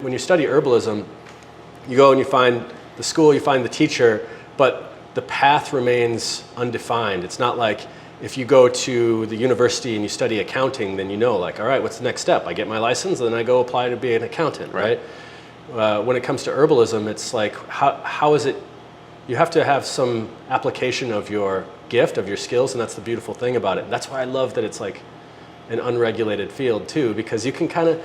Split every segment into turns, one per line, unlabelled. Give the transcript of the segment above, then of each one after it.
When you study herbalism, you go and you find the school, you find the teacher, but the path remains undefined. It's not like if you go to the university and you study accounting, then you know, like, all right, what's the next step? I get my license, and then I go apply to be an accountant, right? When it comes to herbalism, it's like, how is it? You have to have some application of your gift, of your skills, and that's the beautiful thing about it. That's why I love that it's like an unregulated field too, because you can kind of,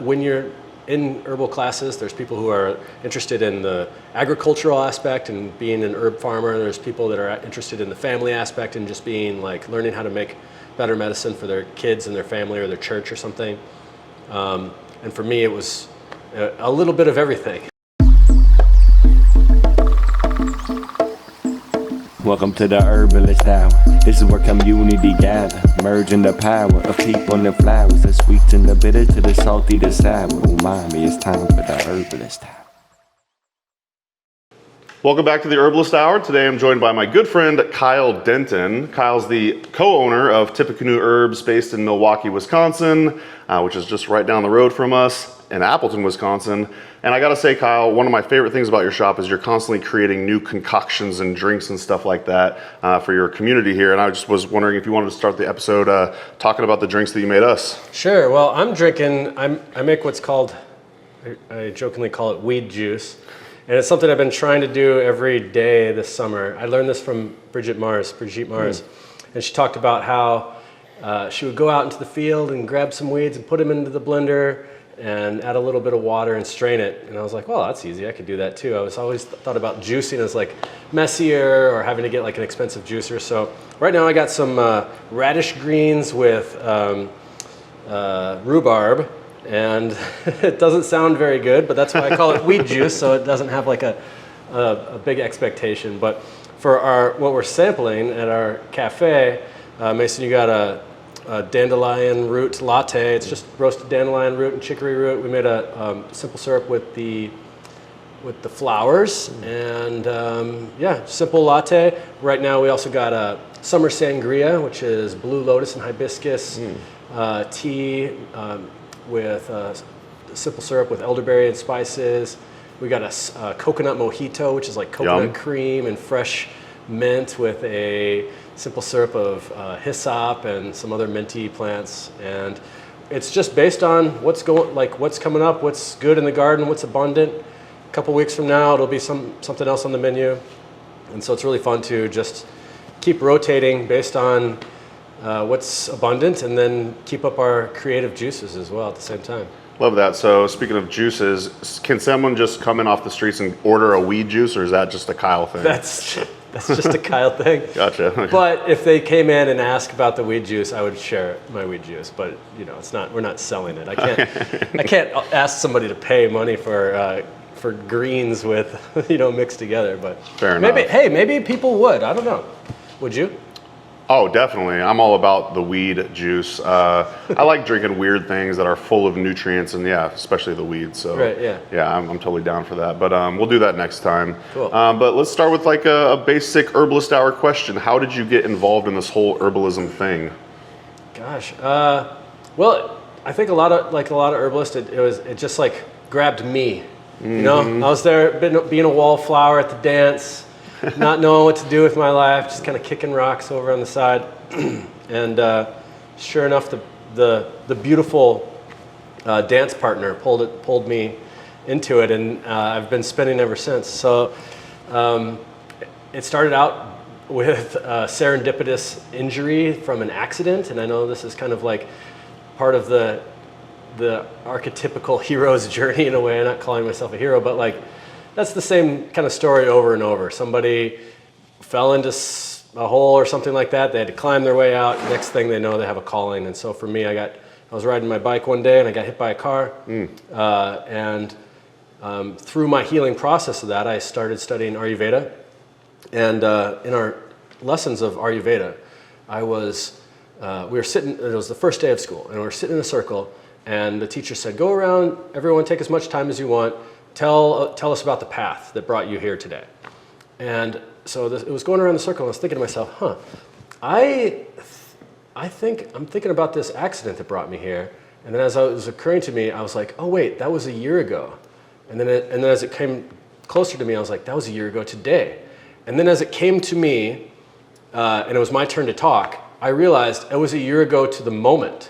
when you're in herbal classes, there's people who are interested in the agricultural aspect and being an herb farmer. There's people that are interested in the family aspect and just being like learning how to make better medicine for their kids and their family or their church or something. And for me, it was a little bit of everything.
Welcome to the Herbalist Hour. This is where community gather, merging the power of people and the flowers, the sweet and the bitter to the salty, the sour. Umami, it's time for the Herbalist Hour.
Welcome back to the Herbalist Hour. Today I'm joined by my good friend Kyle Denton. Kyle's the co-owner of Tippecanoe Herbs based in Milwaukee, Wisconsin, which is just right down the road from us in Appleton, Wisconsin. And I gotta say, Kyle, one of my favorite things about your shop is you're constantly creating new concoctions and drinks and stuff like that for your community here. And I just was wondering if you wanted to start the episode talking about the drinks that you made us.
Sure. Well, I'm drinking, I make what's called, I jokingly call it weed juice. And it's something I've been trying to do every day this summer. I learned this from Brigitte Mars. And she talked about how she would go out into the field and grab some weeds and put them into the blender and add a little bit of water and strain it. And I was like, well, that's easy, I could do that too. I was always thought about juicing as like messier or having to get like an expensive juicer. So right now I got some radish greens with rhubarb, and it doesn't sound very good, but that's why I call it weed juice, so it doesn't have like a big expectation. But for what we're sampling at our cafe, Mason, you got a dandelion root latte. It's just roasted dandelion root and chicory root. We made a simple syrup with the flowers, and yeah, simple latte. Right now we also got a summer sangria, which is blue lotus and hibiscus tea with simple syrup with elderberry and spices. We got a coconut mojito, which is like coconut cream and fresh mint with a simple syrup of hyssop and some other minty plants. And it's just based on what's coming up, what's good in the garden, what's abundant. A couple weeks from now, it'll be something else on the menu. And so it's really fun to just keep rotating based on what's abundant, and then keep up our creative juices as well at the same time.
Love that. So speaking of juices, can someone just come in off the streets and order a weed juice, or is that just a Kyle thing?
That's just a Kyle thing.
Gotcha. Okay.
But if they came in and asked about the weed juice, I would share my weed juice. But you know, we're not selling it. I can't ask somebody to pay money for greens with mixed together. But
fair enough.
Maybe people would. I don't know. Would you?
Oh, definitely. I'm all about the weed juice. I like drinking weird things that are full of nutrients, and yeah, especially the weeds. So
right, yeah.
Yeah, I'm totally down for that. But we'll do that next time.
Cool.
But let's start with like a basic Herbalist Hour question. How did you get involved in this whole herbalism thing?
Gosh, well, I think a lot of herbalists, it just like grabbed me. You know, I was there being a wallflower at the dance, not knowing what to do with my life, just kind of kicking rocks over on the side. And sure enough, the beautiful dance partner pulled me into it, and I've been spinning ever since. So it started out with a serendipitous injury from an accident, and I know this is kind of like part of the archetypical hero's journey in a way. I'm not calling myself a hero, but like that's the same kind of story over and over. Somebody fell into a hole or something like that. They had to climb their way out. Next thing they know, they have a calling. And so for me, I was riding my bike one day and I got hit by a car. And through my healing process of that, I started studying Ayurveda. And in our lessons of Ayurveda, we were sitting, it was the first day of school, and we were sitting in a circle, and the teacher said, go around, everyone take as much time as you want, tell us about the path that brought you here today. And so it was going around the circle, and I was thinking to myself, I'm thinking about this accident that brought me here, And then as it was occurring to me, I was like, oh wait, that was a year ago. And then as it came closer to me, I was like, that was a year ago today. And then as it came to me, and it was my turn to talk, I realized it was a year ago to the moment.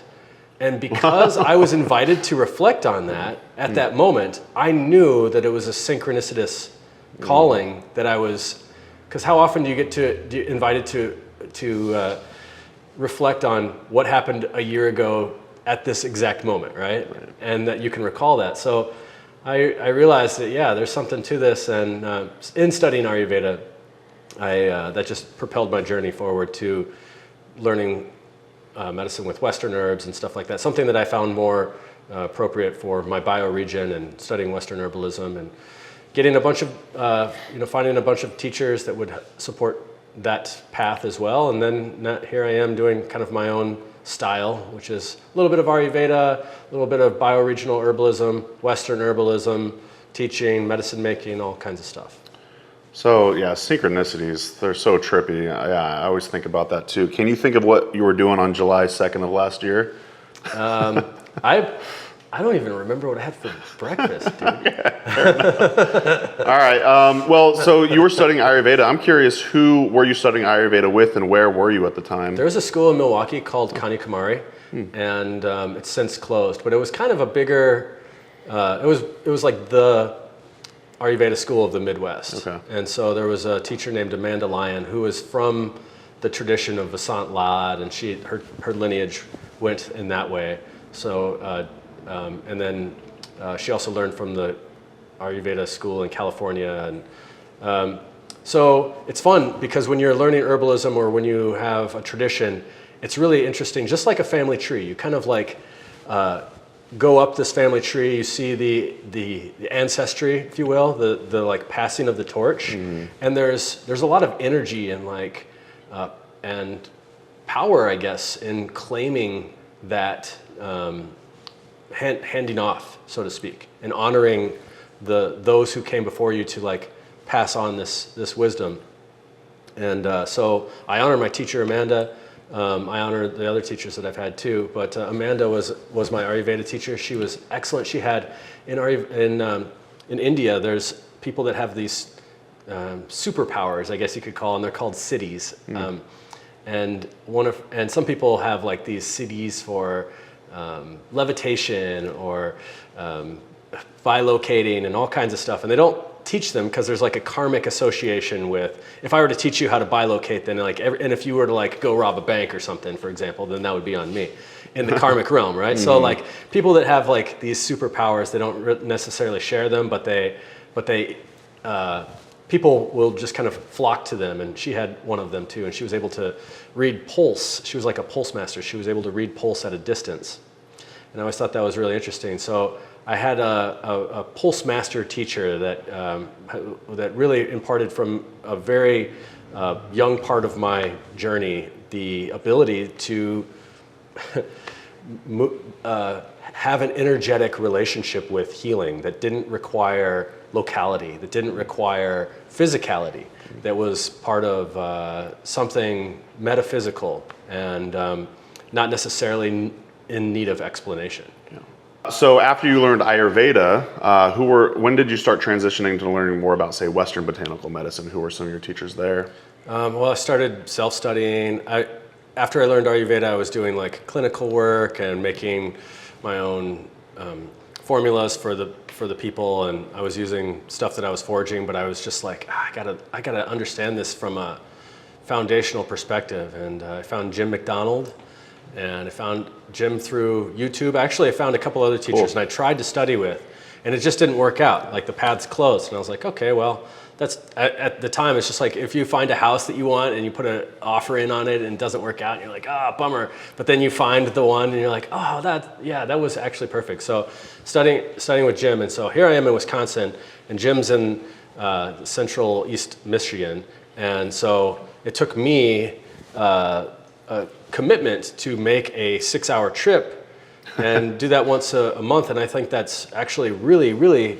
And because I was invited to reflect on that at that moment, I knew that it was a synchronicitous calling that I was, because how often do you get invited to reflect on what happened a year ago at this exact moment, right? And that you can recall that. So I realized that, yeah, there's something to this. And in studying Ayurveda, that just propelled my journey forward to learning medicine with Western herbs and stuff like that. Something that I found more appropriate for my bioregion, and studying Western herbalism and getting a bunch of, finding a bunch of teachers that would support that path as well. And then here I am doing kind of my own style, which is a little bit of Ayurveda, a little bit of bioregional herbalism, Western herbalism, teaching, medicine making, all kinds of stuff.
So yeah, synchronicities, they're so trippy. Yeah, I always think about that too. Can you think of what you were doing on July 2nd of last year?
I don't even remember what I had for breakfast, dude.
All right. Well, so you were studying Ayurveda. I'm curious, who were you studying Ayurveda with, and where were you at the time?
There was a school in Milwaukee called Kanyakumari, and it's since closed. But it was kind of a bigger. It was like the Ayurveda school of the Midwest.
Okay.
And so there was a teacher named Amanda Lyon who was from the tradition of Vasant Lad, and her lineage went in that way. So. And then she also learned from the Ayurveda school in California. And so it's fun because when you're learning herbalism or when you have a tradition, it's really interesting, just like a family tree. You kind of like go up this family tree, you see the ancestry, if you will, the like passing of the torch. And there's a lot of energy and like and power, I guess, in claiming that handing off, so to speak, and honoring those who came before you to like pass on this wisdom. And so I honor my teacher Amanda. I honor the other teachers that I've had too. But Amanda was my Ayurveda teacher. She was excellent. She had in India, there's people that have these superpowers, I guess you could call them. They're called siddhis. And some people have like these siddhis for levitation or bilocating and all kinds of stuff, and they don't teach them because there's like a karmic association with. If I were to teach you how to bilocate, then like and if you were to like go rob a bank or something, for example, then that would be on me in the karmic realm, right? So like people that have like these superpowers, they don't necessarily share them, but people will just kind of flock to them, and she had one of them too, and she was able to read pulse. She was like a pulse master. She was able to read pulse at a distance. And I always thought that was really interesting. So I had a pulse master teacher that really imparted from a very young part of my journey the ability to have an energetic relationship with healing that didn't require locality, that didn't require physicality, that was part of something metaphysical and not necessarily in need of explanation.
Yeah. So after you learned Ayurveda, when did you start transitioning to learning more about, say, Western botanical medicine? Who were some of your teachers there?
Well, I started self-studying. After I learned Ayurveda, I was doing like clinical work and making my own formulas for the people, and I was using stuff that I was foraging, but I was just like, I gotta understand this from a foundational perspective. And I found Jim McDonald, and I found Jim through YouTube. Actually, I found a couple other teachers, and I tried to study with, and it just didn't work out. Like the paths closed, and I was like, okay, well, that's at the time. It's just like if you find a house that you want and you put an offer in on it and it doesn't work out, and you're like, bummer. But then you find the one, and you're like, that was actually perfect. So studying with Jim, and so here I am in Wisconsin, and Jim's in central East Michigan, and so it took me a commitment to make a 6-hour trip and do that once a month, and I think that's actually really, really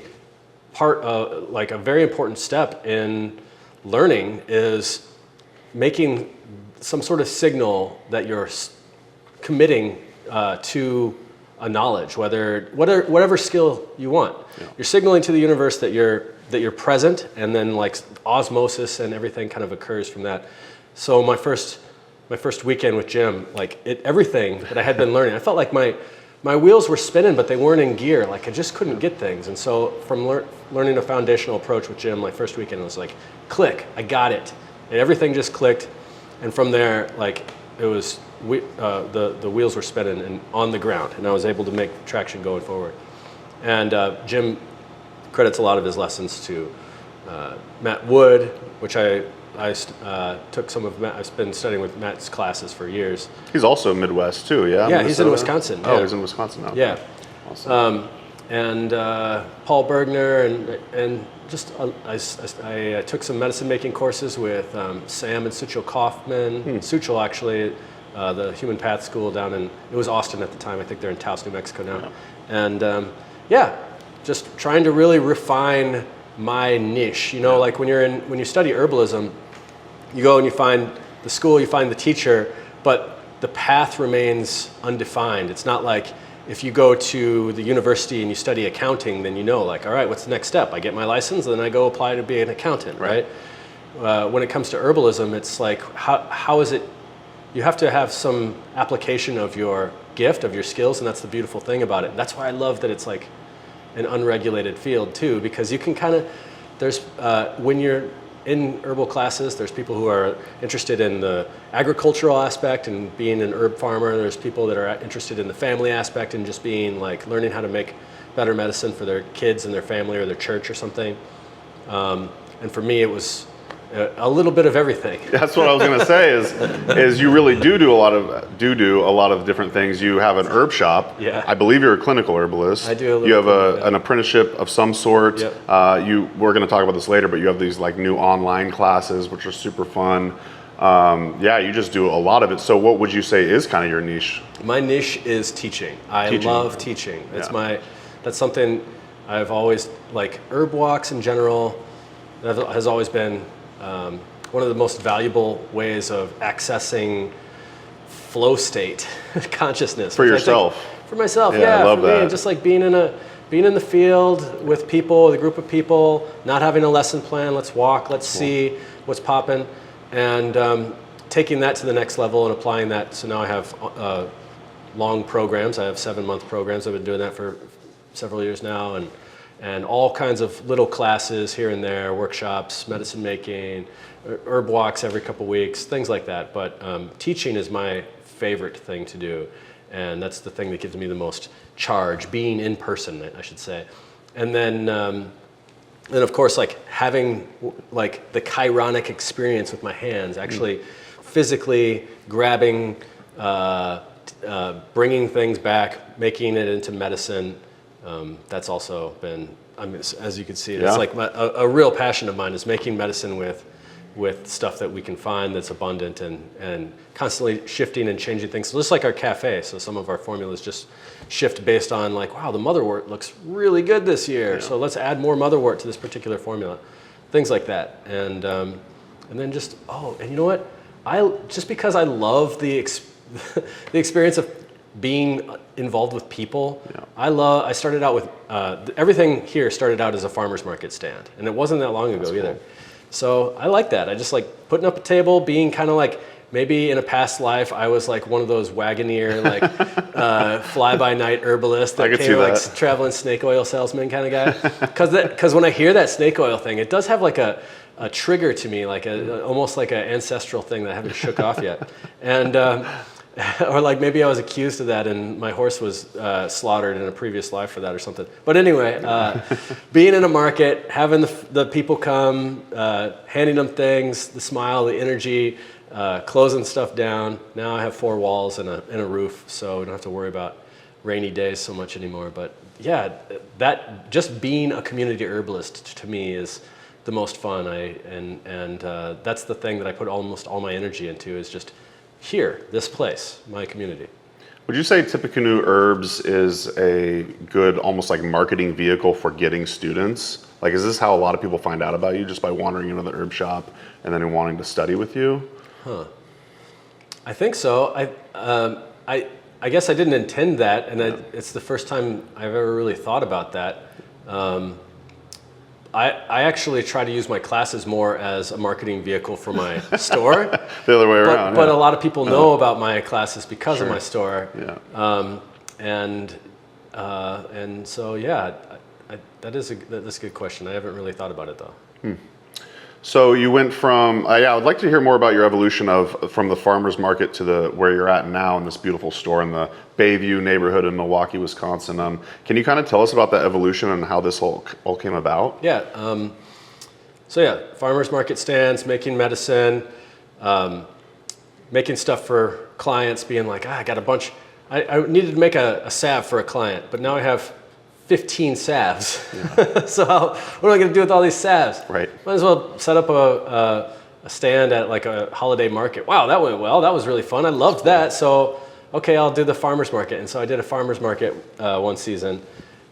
part of like a very important step in learning is making some sort of signal that you're committing to a knowledge, whatever skill you want. Yeah. You're signaling to the universe that you're present, and then like osmosis and everything kind of occurs from that. So my first weekend with Jim, like everything that I had been learning, I felt like my wheels were spinning, but they weren't in gear. Like I just couldn't get things. And so from learning a foundational approach with Jim, my first weekend was like, click, I got it. And everything just clicked. And from there, like it was, the wheels were spinning and on the ground, and I was able to make traction going forward. And Jim credits a lot of his lessons to Matt Wood, which I took some of I've been studying with Matt's classes for years.
He's also Midwest too, yeah?
Yeah, he's in Wisconsin.
Oh,
yeah.
He's in Wisconsin now.
Yeah.
Awesome.
And Paul Bergner, and just I took some medicine making courses with Sam and Suchil Kaufman. Suchil actually, the Human Path School down in, it was Austin at the time. I think they're in Taos, New Mexico now. Yeah. And just trying to really refine my niche. You know, like when you study herbalism, you go and you find the school, you find the teacher, but the path remains undefined. It's not like if you go to the university and you study accounting, then you know, like, all right, what's the next step? I get my license, and then I go apply to be an accountant, right? When it comes to herbalism, it's like, how is it? You have to have some application of your gift, of your skills, and that's the beautiful thing about it. That's why I love that it's like an unregulated field too, because you can kind of, there's, when you're in herbal classes, there's people who are interested in the agricultural aspect and being an herb farmer. There's people that are interested in the family aspect and just being like learning how to make better medicine for their kids and their family or their church or something. And for me, it was a little bit of everything.
That's what I was going to say. Is you really do a lot of different things. You have an herb shop.
Yeah.
I believe you're a clinical herbalist.
I do.
You have an apprenticeship of some sort.
Yep.
We're going to talk about this later, but you have these like new online classes, which are super fun. You just do a lot of it. So what would you say is kind of your niche?
My niche is teaching. I love teaching. That's something I've always, like herb walks in general, has always been one of the most valuable ways of accessing flow state consciousness.
For yourself?
For myself,
I love that.
Me, just like being in the field with people, with a group of people, not having a lesson plan. Let's walk, let's see what's popping, and taking that to the next level and applying that. So now I have long programs. I have 7-month programs. I've been doing that for several years now, and all kinds of little classes here and there, workshops, medicine making, herb walks every couple weeks, things like that. But teaching is my favorite thing to do, and that's the thing that gives me the most charge, being in person, I should say. And then of course, like having like the chironic experience with my hands, actually physically grabbing, bringing things back, making it into medicine. That's also been, as you can see, it's like a real passion of mine is making medicine with stuff that we can find that's abundant and constantly shifting and changing things. So just like our cafe, so some of our formulas just shift based on like, wow, the motherwort looks really good this year, so let's add more motherwort to this particular formula, things like that. And then just, and you know what? Just because I love the experience of being involved with people. I started out with, everything here started out as a farmer's market stand, and it wasn't that long ago either. So I like that. I just like putting up a table, being kind of like, maybe in a past life, I was like one of those Wagoneer, like fly-by-night herbalists that came like traveling snake oil salesman kind of guy. Because when I hear that snake oil thing, it does have like a trigger to me, like almost like an ancestral thing that I haven't shook off yet. And or like maybe I was accused of that and my horse was slaughtered in a previous life for that or something. But anyway, being in a market, having the people come, handing them things, the smile, the energy, closing stuff down. Now I have 4 walls and a roof, so we don't have to worry about rainy days so much anymore. But yeah, that just being a community herbalist to me is the most fun. That's the thing that I put almost all my energy into, is just here, this place, my community.
Would you say Tippecanoe Herbs is a good, almost like marketing vehicle for getting students? Like, is this how a lot of people find out about you, just by wandering into the herb shop and then wanting to study with you?
I think so. I guess I didn't intend that, and it's the first time I've ever really thought about that. I actually try to use my classes more as a marketing vehicle for my store.
The other way around.
But a lot of people know about my classes because of
Sure.
my store.
Yeah.
And so yeah, that's a good question. I haven't really thought about it though.
So you went from, I would like to hear more about your evolution from the farmer's market to where you're at now in this beautiful store in the Bayview neighborhood in Milwaukee, Wisconsin. Can you kind of tell us about that evolution and how this all came about?
Yeah. So yeah, farmer's market stands, making medicine, making stuff for clients, being like, I got a bunch. I needed to make a salve for a client, but now I have 15 salves. Yeah. So what am I going to do with all these salves?
Right.
Might as well set up a stand at like a holiday market. Wow, that went well. That was really fun. I loved that. So, okay, I'll do the farmer's market. And so I did a farmer's market one season,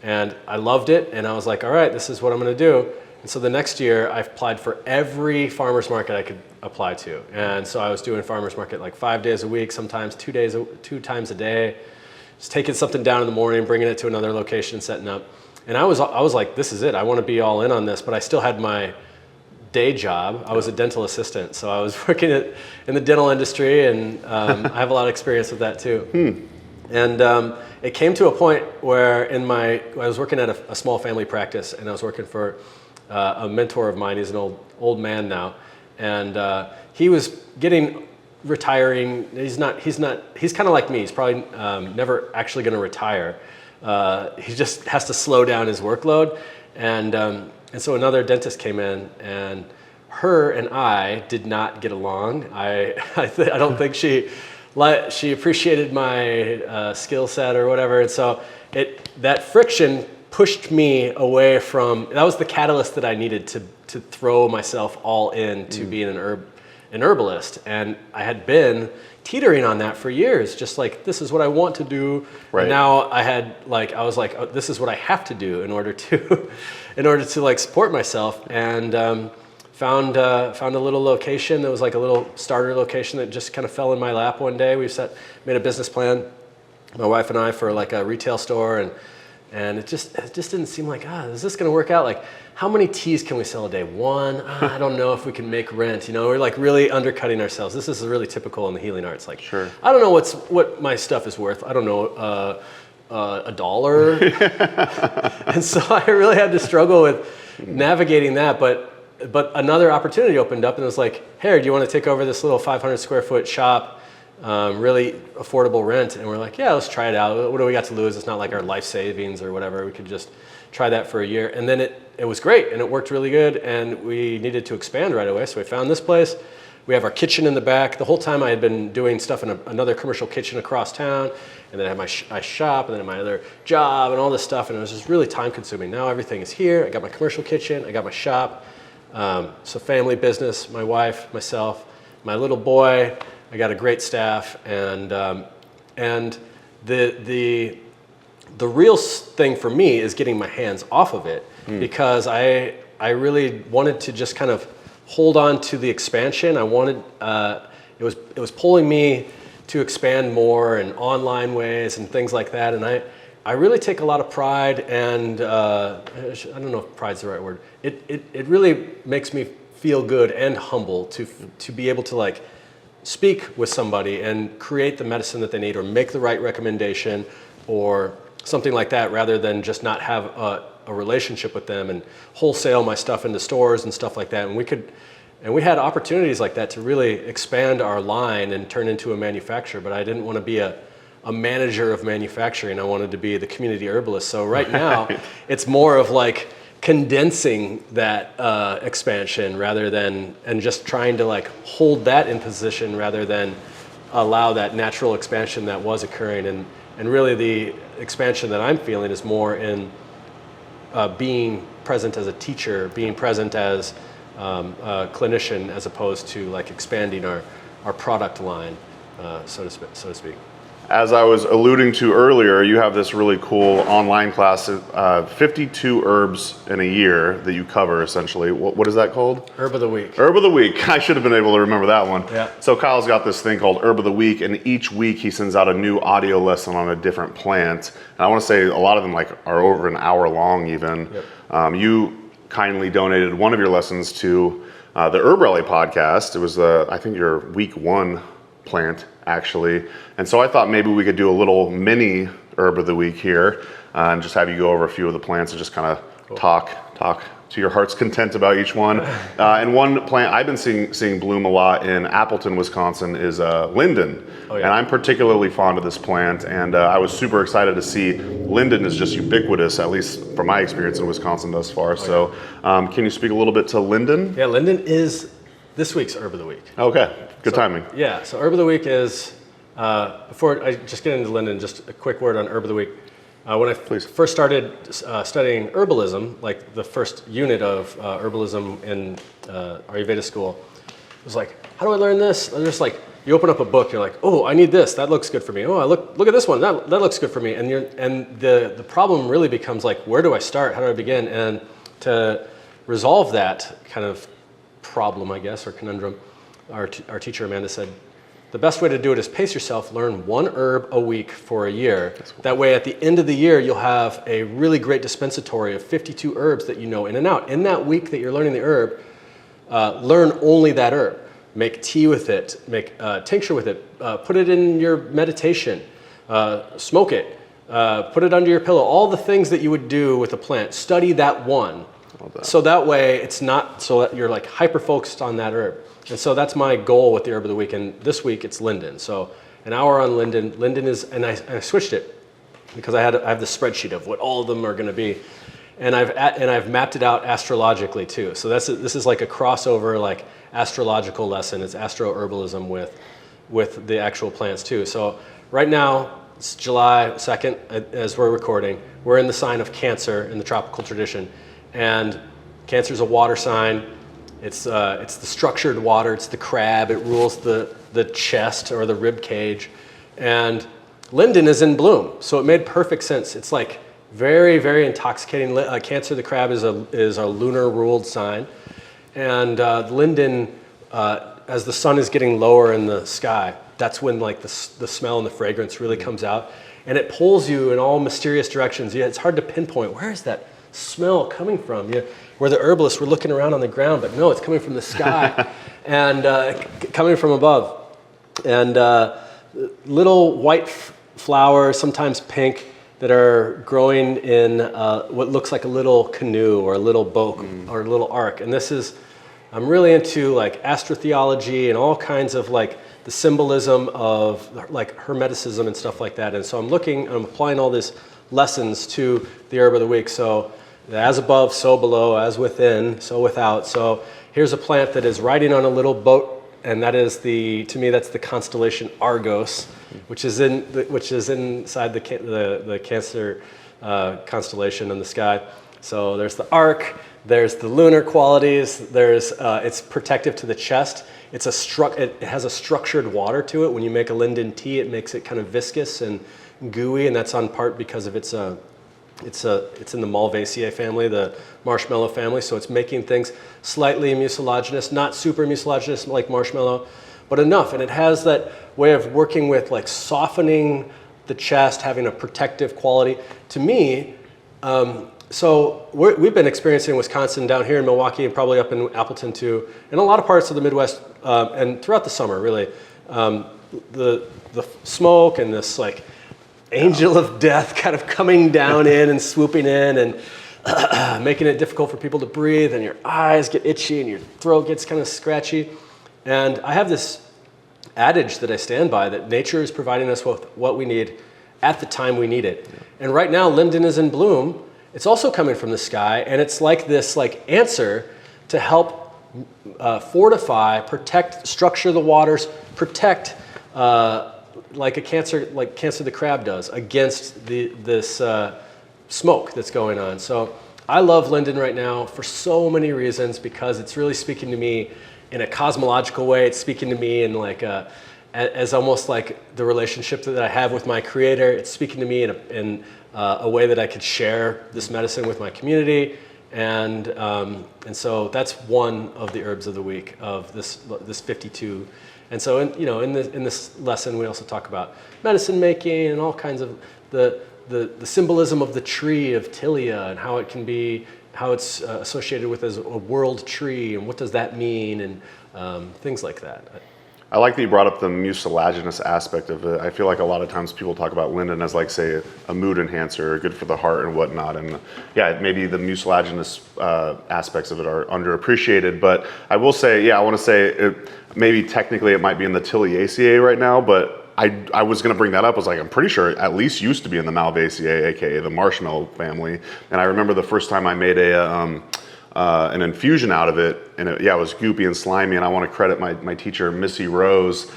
and I loved it. And I was like, all right, this is what I'm going to do. And so the next year, I applied for every farmer's market I could apply to. And so I was doing farmer's market like 5 days a week, sometimes 2 times a day. Just taking something down in the morning, bringing it to another location, setting up. And I was like, this is it. I want to be all in on this. But I still had my day job. I was a dental assistant. So I was working in the dental industry, and I have a lot of experience with that too. And it came to a point where I was working at a small family practice, and I was working for a mentor of mine. He's an old man now. And he was retiring. He's kind of like me. He's probably never actually going to retire. He just has to slow down his workload. And so another dentist came in, and her and I did not get along. I don't think she appreciated my skill set or whatever. And so that friction pushed me away from, that was the catalyst that I needed to throw myself all in to being an herbalist. And I had been teetering on that for years, just like, this is what I want to do.
Right.
And now I was like, oh, this is what I have to do in order to like support myself. And found a little location that was like a little starter location that just kind of fell in my lap one day. Made a business plan, my wife and I, for like a retail store, and it just didn't seem like, is this going to work out? Like, how many teas can we sell a day? One? I don't know if we can make rent. We're like really undercutting ourselves. This is really typical in the healing arts. Like,
sure.
I don't know what my stuff is worth. I don't know, $1. And so I really had to struggle with navigating that. But another opportunity opened up, and it was like, hey, do you want to take over this little 500 square foot shop? Really affordable rent. And we're like, yeah, let's try it out. What do we got to lose? It's not like our life savings or whatever. We could just try that for a year. And then it was great, and it worked really good, and we needed to expand right away. So we found this place. We have our kitchen in the back. The whole time I had been doing stuff in another commercial kitchen across town, and then I had my shop, and then my other job, and all this stuff, and it was just really time consuming. Now everything is here. I got my commercial kitchen, I got my shop. So family business, my wife, myself, my little boy. I got a great staff, and the real thing for me is getting my hands off of it, because I really wanted to just kind of hold on to the expansion. I wanted it was pulling me to expand more in online ways and things like that, and I really take a lot of pride, and I don't know if pride's the right word. It really makes me feel good and humble to be able to like speak with somebody and create the medicine that they need, or make the right recommendation or something like that, rather than just not have a relationship with them and wholesale my stuff into stores and stuff like that. And we had opportunities like that to really expand our line and turn into a manufacturer, but I didn't want to be a manager of manufacturing. I wanted to be the community herbalist. So right now it's more of like condensing that expansion and just trying to like hold that in position rather than allow that natural expansion that was occurring. And really the expansion that I'm feeling is more in being present as a teacher, being present as a clinician, as opposed to like expanding our product line, so to speak.
as I was alluding to earlier, you have this really cool online class, 52 herbs in a year that you cover essentially. What is that called?
Herb of the Week.
Herb of the Week. I should have been able to remember that one.
Yeah.
So Kyle's got this thing called Herb of the Week, and each week he sends out a new audio lesson on a different plant. And I want to say a lot of them are over an hour long even. Yep. You kindly donated one of your lessons to the HerbRally podcast. It was I think your week 1 plant actually. And so I thought maybe we could do a little mini Herb of the Week here and just have you go over a few of the plants and just kind of talk to your heart's content about each one. And one plant I've been seeing bloom a lot in Appleton, Wisconsin is linden. Oh, yeah. And I'm particularly fond of this plant, and I was super excited to see linden is just ubiquitous, at least from my experience in Wisconsin thus far. So can you speak a little bit to linden?
Yeah, linden is this week's Herb of the Week.
Okay, good timing.
Yeah, so Herb of the Week is, before I just get into linden, just a quick word on Herb of the Week. When I first started studying herbalism, like the first unit of herbalism in Ayurveda school, it was like, how do I learn this? And just like, you open up a book, you're like, oh, I need this, that looks good for me. Oh, look at this one, that looks good for me. And the problem really becomes like, where do I start? How do I begin? And to resolve that kind of problem, I guess, or conundrum, our teacher Amanda said, the best way to do it is pace yourself, learn one herb a week for a year. Cool. That way at the end of the year, you'll have a really great dispensatory of 52 herbs that you know in and out. In that week that you're learning the herb, learn only that herb. Make tea with it, make tincture with it, put it in your meditation, smoke it, put it under your pillow, all the things that you would do with a plant. Study that one. So that way it's not so that you're like hyper focused on that herb. And so that's my goal with the Herb of the Week. And this week it's linden. So an hour on linden. Linden is, and I switched it because I have the spreadsheet of what all of them are going to be, and I've mapped it out astrologically too. So this is like a crossover, like astrological lesson. It's astro herbalism with the actual plants too. So right now it's July 2nd as we're recording. We're in the sign of Cancer in the tropical tradition, and Cancer is a water sign. It's the structured water. It's the crab. It rules the chest or the rib cage, and linden is in bloom. So it made perfect sense. It's like very, very intoxicating. Cancer, the crab, is a lunar ruled sign, and linden, as the sun is getting lower in the sky, that's when like the smell and the fragrance really comes out, and it pulls you in all mysterious directions. Yeah, it's hard to pinpoint where is that smell coming from. Where the herbalists were looking around on the ground, but no, it's coming from the sky and coming from above. And little white flowers, sometimes pink, that are growing in what looks like a little canoe or a little boat or a little ark. And I'm really into like astrotheology and all kinds of like the symbolism of like Hermeticism and stuff like that. And so I'm applying all these lessons to the Herb of the Week. So as above, so below, as within, so without. So here's a plant that is riding on a little boat, and that is to me, that's the constellation Argos, which is inside the Cancer constellation in the sky. So there's the arc, there's the lunar qualities, it's protective to the chest. It has a structured water to it. When you make a linden tea, it makes it kind of viscous and gooey, and that's on part because of it's in the Malvaceae family, the marshmallow family, so it's making things slightly mucilaginous, not super mucilaginous like marshmallow, but enough. And it has that way of working with like softening the chest, having a protective quality. To me, so we've been experiencing in Wisconsin, down here in Milwaukee, and probably up in Appleton too, and a lot of parts of the Midwest, and throughout the summer really, the smoke and this like angel of death kind of coming down in and swooping in and making it difficult for people to breathe, and your eyes get itchy and your throat gets kind of scratchy. And I have this adage that I stand by, that nature is providing us with what we need at the time we need it. And right now linden is in bloom. It's also coming from the sky, and it's like this like answer to help fortify, protect, structure the waters, protect like Cancer the crab does against this smoke that's going on. So I love linden right now for so many reasons, because it's really speaking to me in a cosmological way. It's speaking to me in like as almost like the relationship that I have with my creator. It's speaking to me in a way that I could share this medicine with my community. And so that's one of the herbs of the week of this 52. And so in this lesson we also talk about medicine making and all kinds of the symbolism of the tree of Tilia and how it can be, how it's associated with as a world tree and what does that mean, and things like that.
I like that you brought up the mucilaginous aspect of it. I feel like a lot of times people talk about linden as like, say, a mood enhancer, good for the heart and whatnot. And yeah, maybe the mucilaginous aspects of it are underappreciated. But I will say, I want to say maybe technically it might be in the Tiliaceae right now, but I was going to bring that up. I was like, I'm pretty sure it at least used to be in the Malvaceae, aka the marshmallow family. And I remember the first time I made an infusion out of it, and it was goopy and slimy, and I want to credit my teacher, Missy Rose.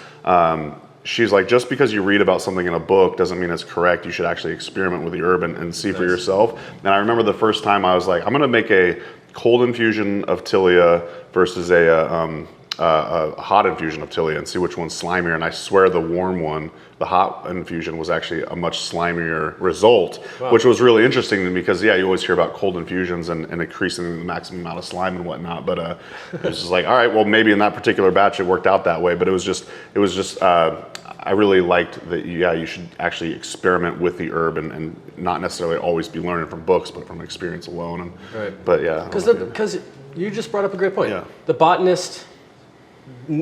She's like, just because you read about something in a book doesn't mean it's correct. You should actually experiment with the herb and see for yourself. And I remember the first time I was like, I'm going to make a cold infusion of Tilia versus a hot infusion of Tilia and see which one's slimier. And I swear the warm one, the hot infusion, was actually a much slimier result, which was really interesting to me because you always hear about cold infusions and increasing the maximum amount of slime and whatnot. But it was just like, all right, well, maybe in that particular batch it worked out that way. But it was just I really liked that, you should actually experiment with the herb and not necessarily always be learning from books, but from experience alone. And,
right.
But yeah.
Because you just brought up a great point.
Yeah.
The botanist,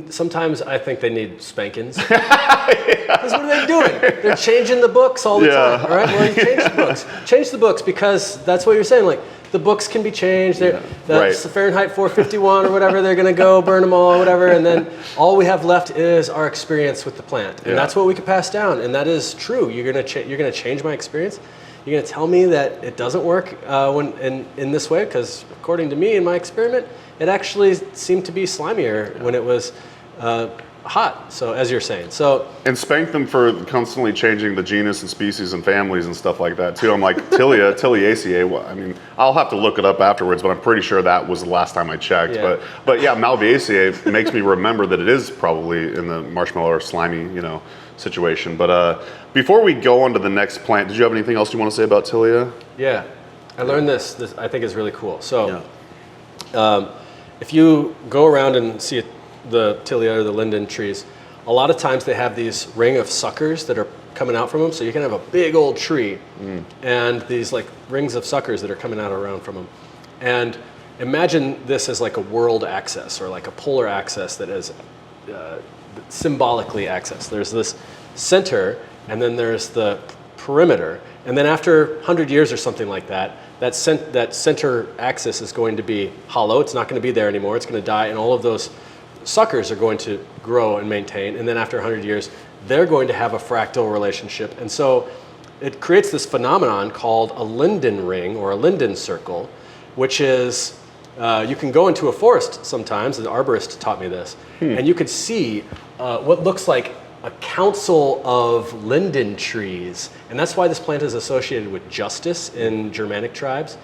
sometimes I think they need spankings. Because what are they doing? They're changing the books all the time. All right, well, you change the books. Change the books because that's what you're saying. Like, the books can be changed. That's the Fahrenheit 451 or whatever. They're going to go burn them all or whatever. And then all we have left is our experience with the plant. And that's what we can pass down. And that is true. You're going to change my experience. You're going to tell me that it doesn't work when in this way, because according to me in my experiment, it actually seemed to be slimier when it was hot. So as you're saying,
and spank them for constantly changing the genus and species and families and stuff like that too. I'm like, Tiliaceae. Well, I mean, I'll have to look it up afterwards, but I'm pretty sure that was the last time I checked.
Yeah.
But yeah, Malvaceae makes me remember that it is probably in the marshmallow or slimy, situation. But before we go on to the next plant, did you have anything else you want to say about Tilia?
Yeah, I learned this I think is really cool. So if you go around and see the Tilia or the linden trees, a lot of times they have these ring of suckers that are coming out from them. So you can have a big old tree and these like rings of suckers that are coming out around from them. And imagine this as like a world axis or like a polar axis that is symbolically axis. There's this center and then there's the perimeter. And then after 100 years or something like that, that center axis is going to be hollow. It's not going to be there anymore. It's going to die, and all of those suckers are going to grow and maintain. And then after 100 years, they're going to have a fractal relationship. And so it creates this phenomenon called a linden ring or a linden circle, which is, you can go into a forest sometimes, an arborist taught me this, and you could see what looks like a council of linden trees. And that's why this plant is associated with justice in Germanic tribes.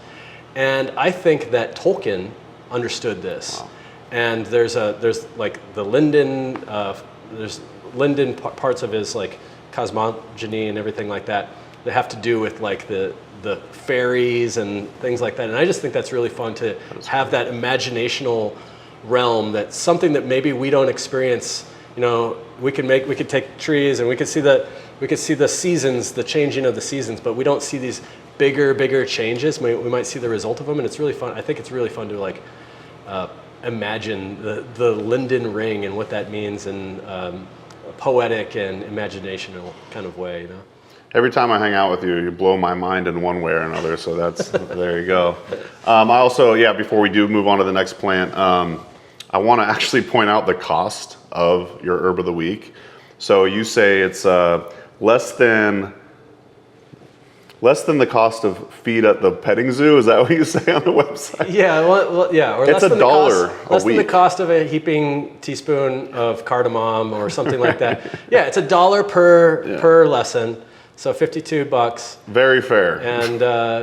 And I think that Tolkien understood this. Wow. And there's like the linden, there's linden parts of his like cosmogony and everything like that that have to do with like the fairies and things like that. And I just think that's really fun to have that imaginational realm, that's something that maybe we don't experience. We could take trees and we could see the seasons, the changing of the seasons, but we don't see these bigger changes. We might see the result of them, and it's really fun. I think it's really fun to like imagine the linden ring and what that means in a poetic and imaginational kind of way.
Every time I hang out with you, you blow my mind in one way or another. So that's there you go. I also, before we do move on to the next plant, I want to actually point out the cost of your herb of the week. So you say it's less than the cost of feed at the petting zoo. Is that what you say on the website?
Yeah, well yeah. Or
it's $1 a week.
Less than the cost of a heaping teaspoon of cardamom or something like that. Yeah, it's $1 per lesson. So $52.
Very fair.
And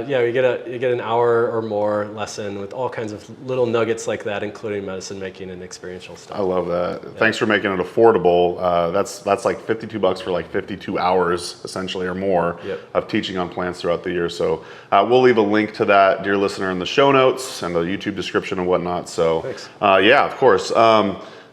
yeah, you get an hour or more lesson with all kinds of little nuggets like that, including medicine making and experiential stuff.
I love that. Yeah. Thanks for making it affordable. That's like $52 for like 52 hours, essentially, or more of teaching on plants throughout the year. So we'll leave a link to that, dear listener, in the show notes and the YouTube description and whatnot. So yeah, of course.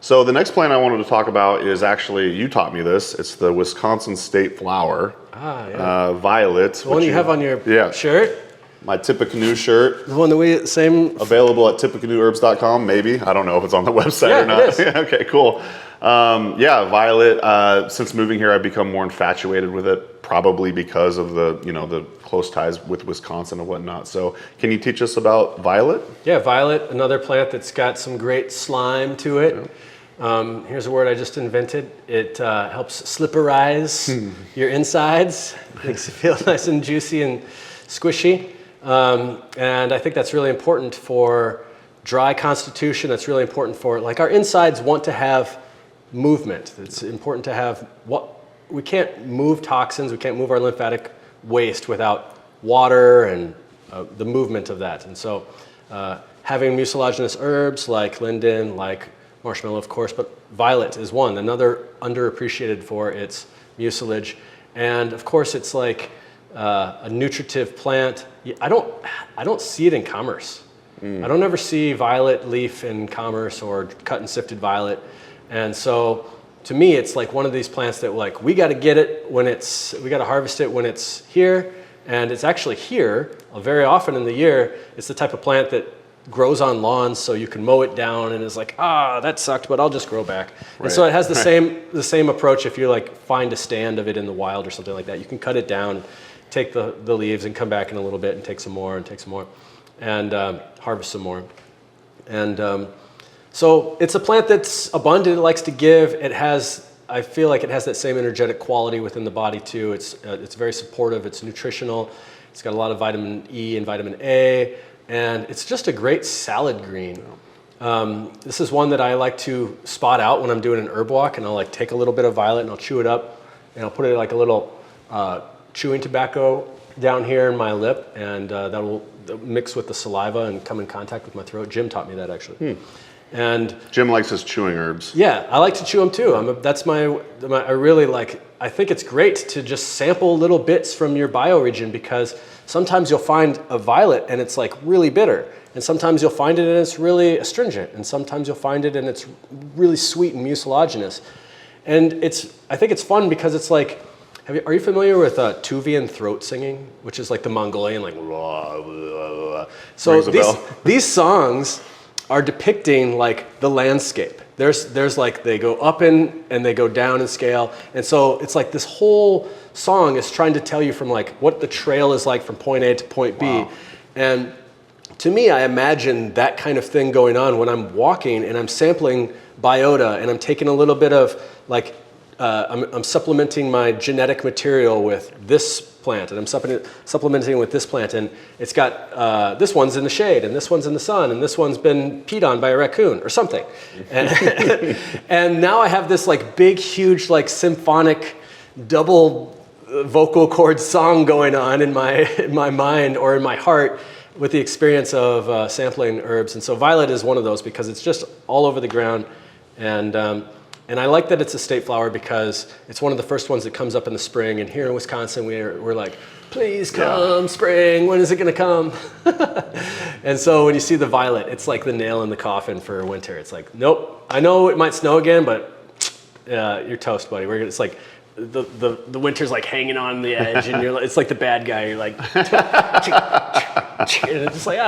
So the next plant I wanted to talk about is actually, you taught me this. It's the Wisconsin state flower, violet.
The one you have on your shirt?
My Tippecanoe shirt.
The one that
available at tippecanoeherbs.com, maybe. I don't know if it's on the website or not.
It is.
Okay, cool. Yeah, violet. Since moving here, I've become more infatuated with it, probably because of the close ties with Wisconsin and whatnot. So can you teach us about violet?
Yeah, violet, another plant that's got some great slime to it. Yeah. Here's a word I just invented. It helps slipperize your insides. Makes you feel nice and juicy and squishy. And I think that's really important for dry constitution. That's really important for, like, our insides want to have movement. It's important to have we can't move toxins, we can't move our lymphatic waste without water and the movement of that. And so having mucilaginous herbs like linden, like marshmallow, of course, but violet is one, another underappreciated for its mucilage. And of course, it's like a nutritive plant. I don't see it in commerce. I don't ever see violet leaf in commerce or cut and sifted violet. And so to me, it's like one of these plants that, like, we got to get it we got to harvest it when it's here. And it's actually here very often in the year. It's the type of plant that grows on lawns, so you can mow it down and is like, that sucked, but I'll just grow back. Right. And so it has the same approach. If you like find a stand of it in the wild or something like that, you can cut it down, take the leaves and come back in a little bit and take some more and harvest some more. And so it's a plant that's abundant. It likes to give. I feel like it has that same energetic quality within the body too. It's very supportive. It's nutritional. It's got a lot of vitamin E and vitamin A, and it's just a great salad green. This is one that I like to spot out when I'm doing an herb walk, and I'll like take a little bit of violet and I'll chew it up, and I'll put it like a little chewing tobacco down here in my lip, and that will mix with the saliva and come in contact with my throat. Jim taught me that actually. And
Jim likes his chewing herbs.
Yeah, I like to chew them too. I really like, I think it's great to just sample little bits from your bioregion, because sometimes you'll find a violet and it's like really bitter. And sometimes you'll find it and it's really astringent. And sometimes you'll find it and it's really sweet and mucilaginous. And I think it's fun because it's like, are you familiar with Tuvian throat singing, which is like the Mongolian, like, blah, blah, blah. So these songs are depicting like the landscape. There's like, they go up and they go down in scale. And so it's like this whole song is trying to tell you from like what the trail is like from point A to point B. Wow. And to me, I imagine that kind of thing going on when I'm walking and I'm sampling biota and I'm taking a little bit of like, I'm supplementing my genetic material with this plant, and I'm supplementing with this plant, and it's got this one's in the shade, and this one's in the sun, and this one's been peed on by a raccoon or something. And now I have this like big, huge, like symphonic double vocal cord song going on in my mind or in my heart with the experience of sampling herbs. And so violet is one of those because it's just all over the ground. And I like that it's a state flower because it's one of the first ones that comes up in the spring. And here in Wisconsin, we're like, please come, spring, when is it gonna come? And so when you see the violet, it's like the nail in the coffin for winter. It's like, nope, I know it might snow again, but you're toast, buddy. It's like the winter's like hanging on the edge, and it's like the bad guy. You're like, and it's just like,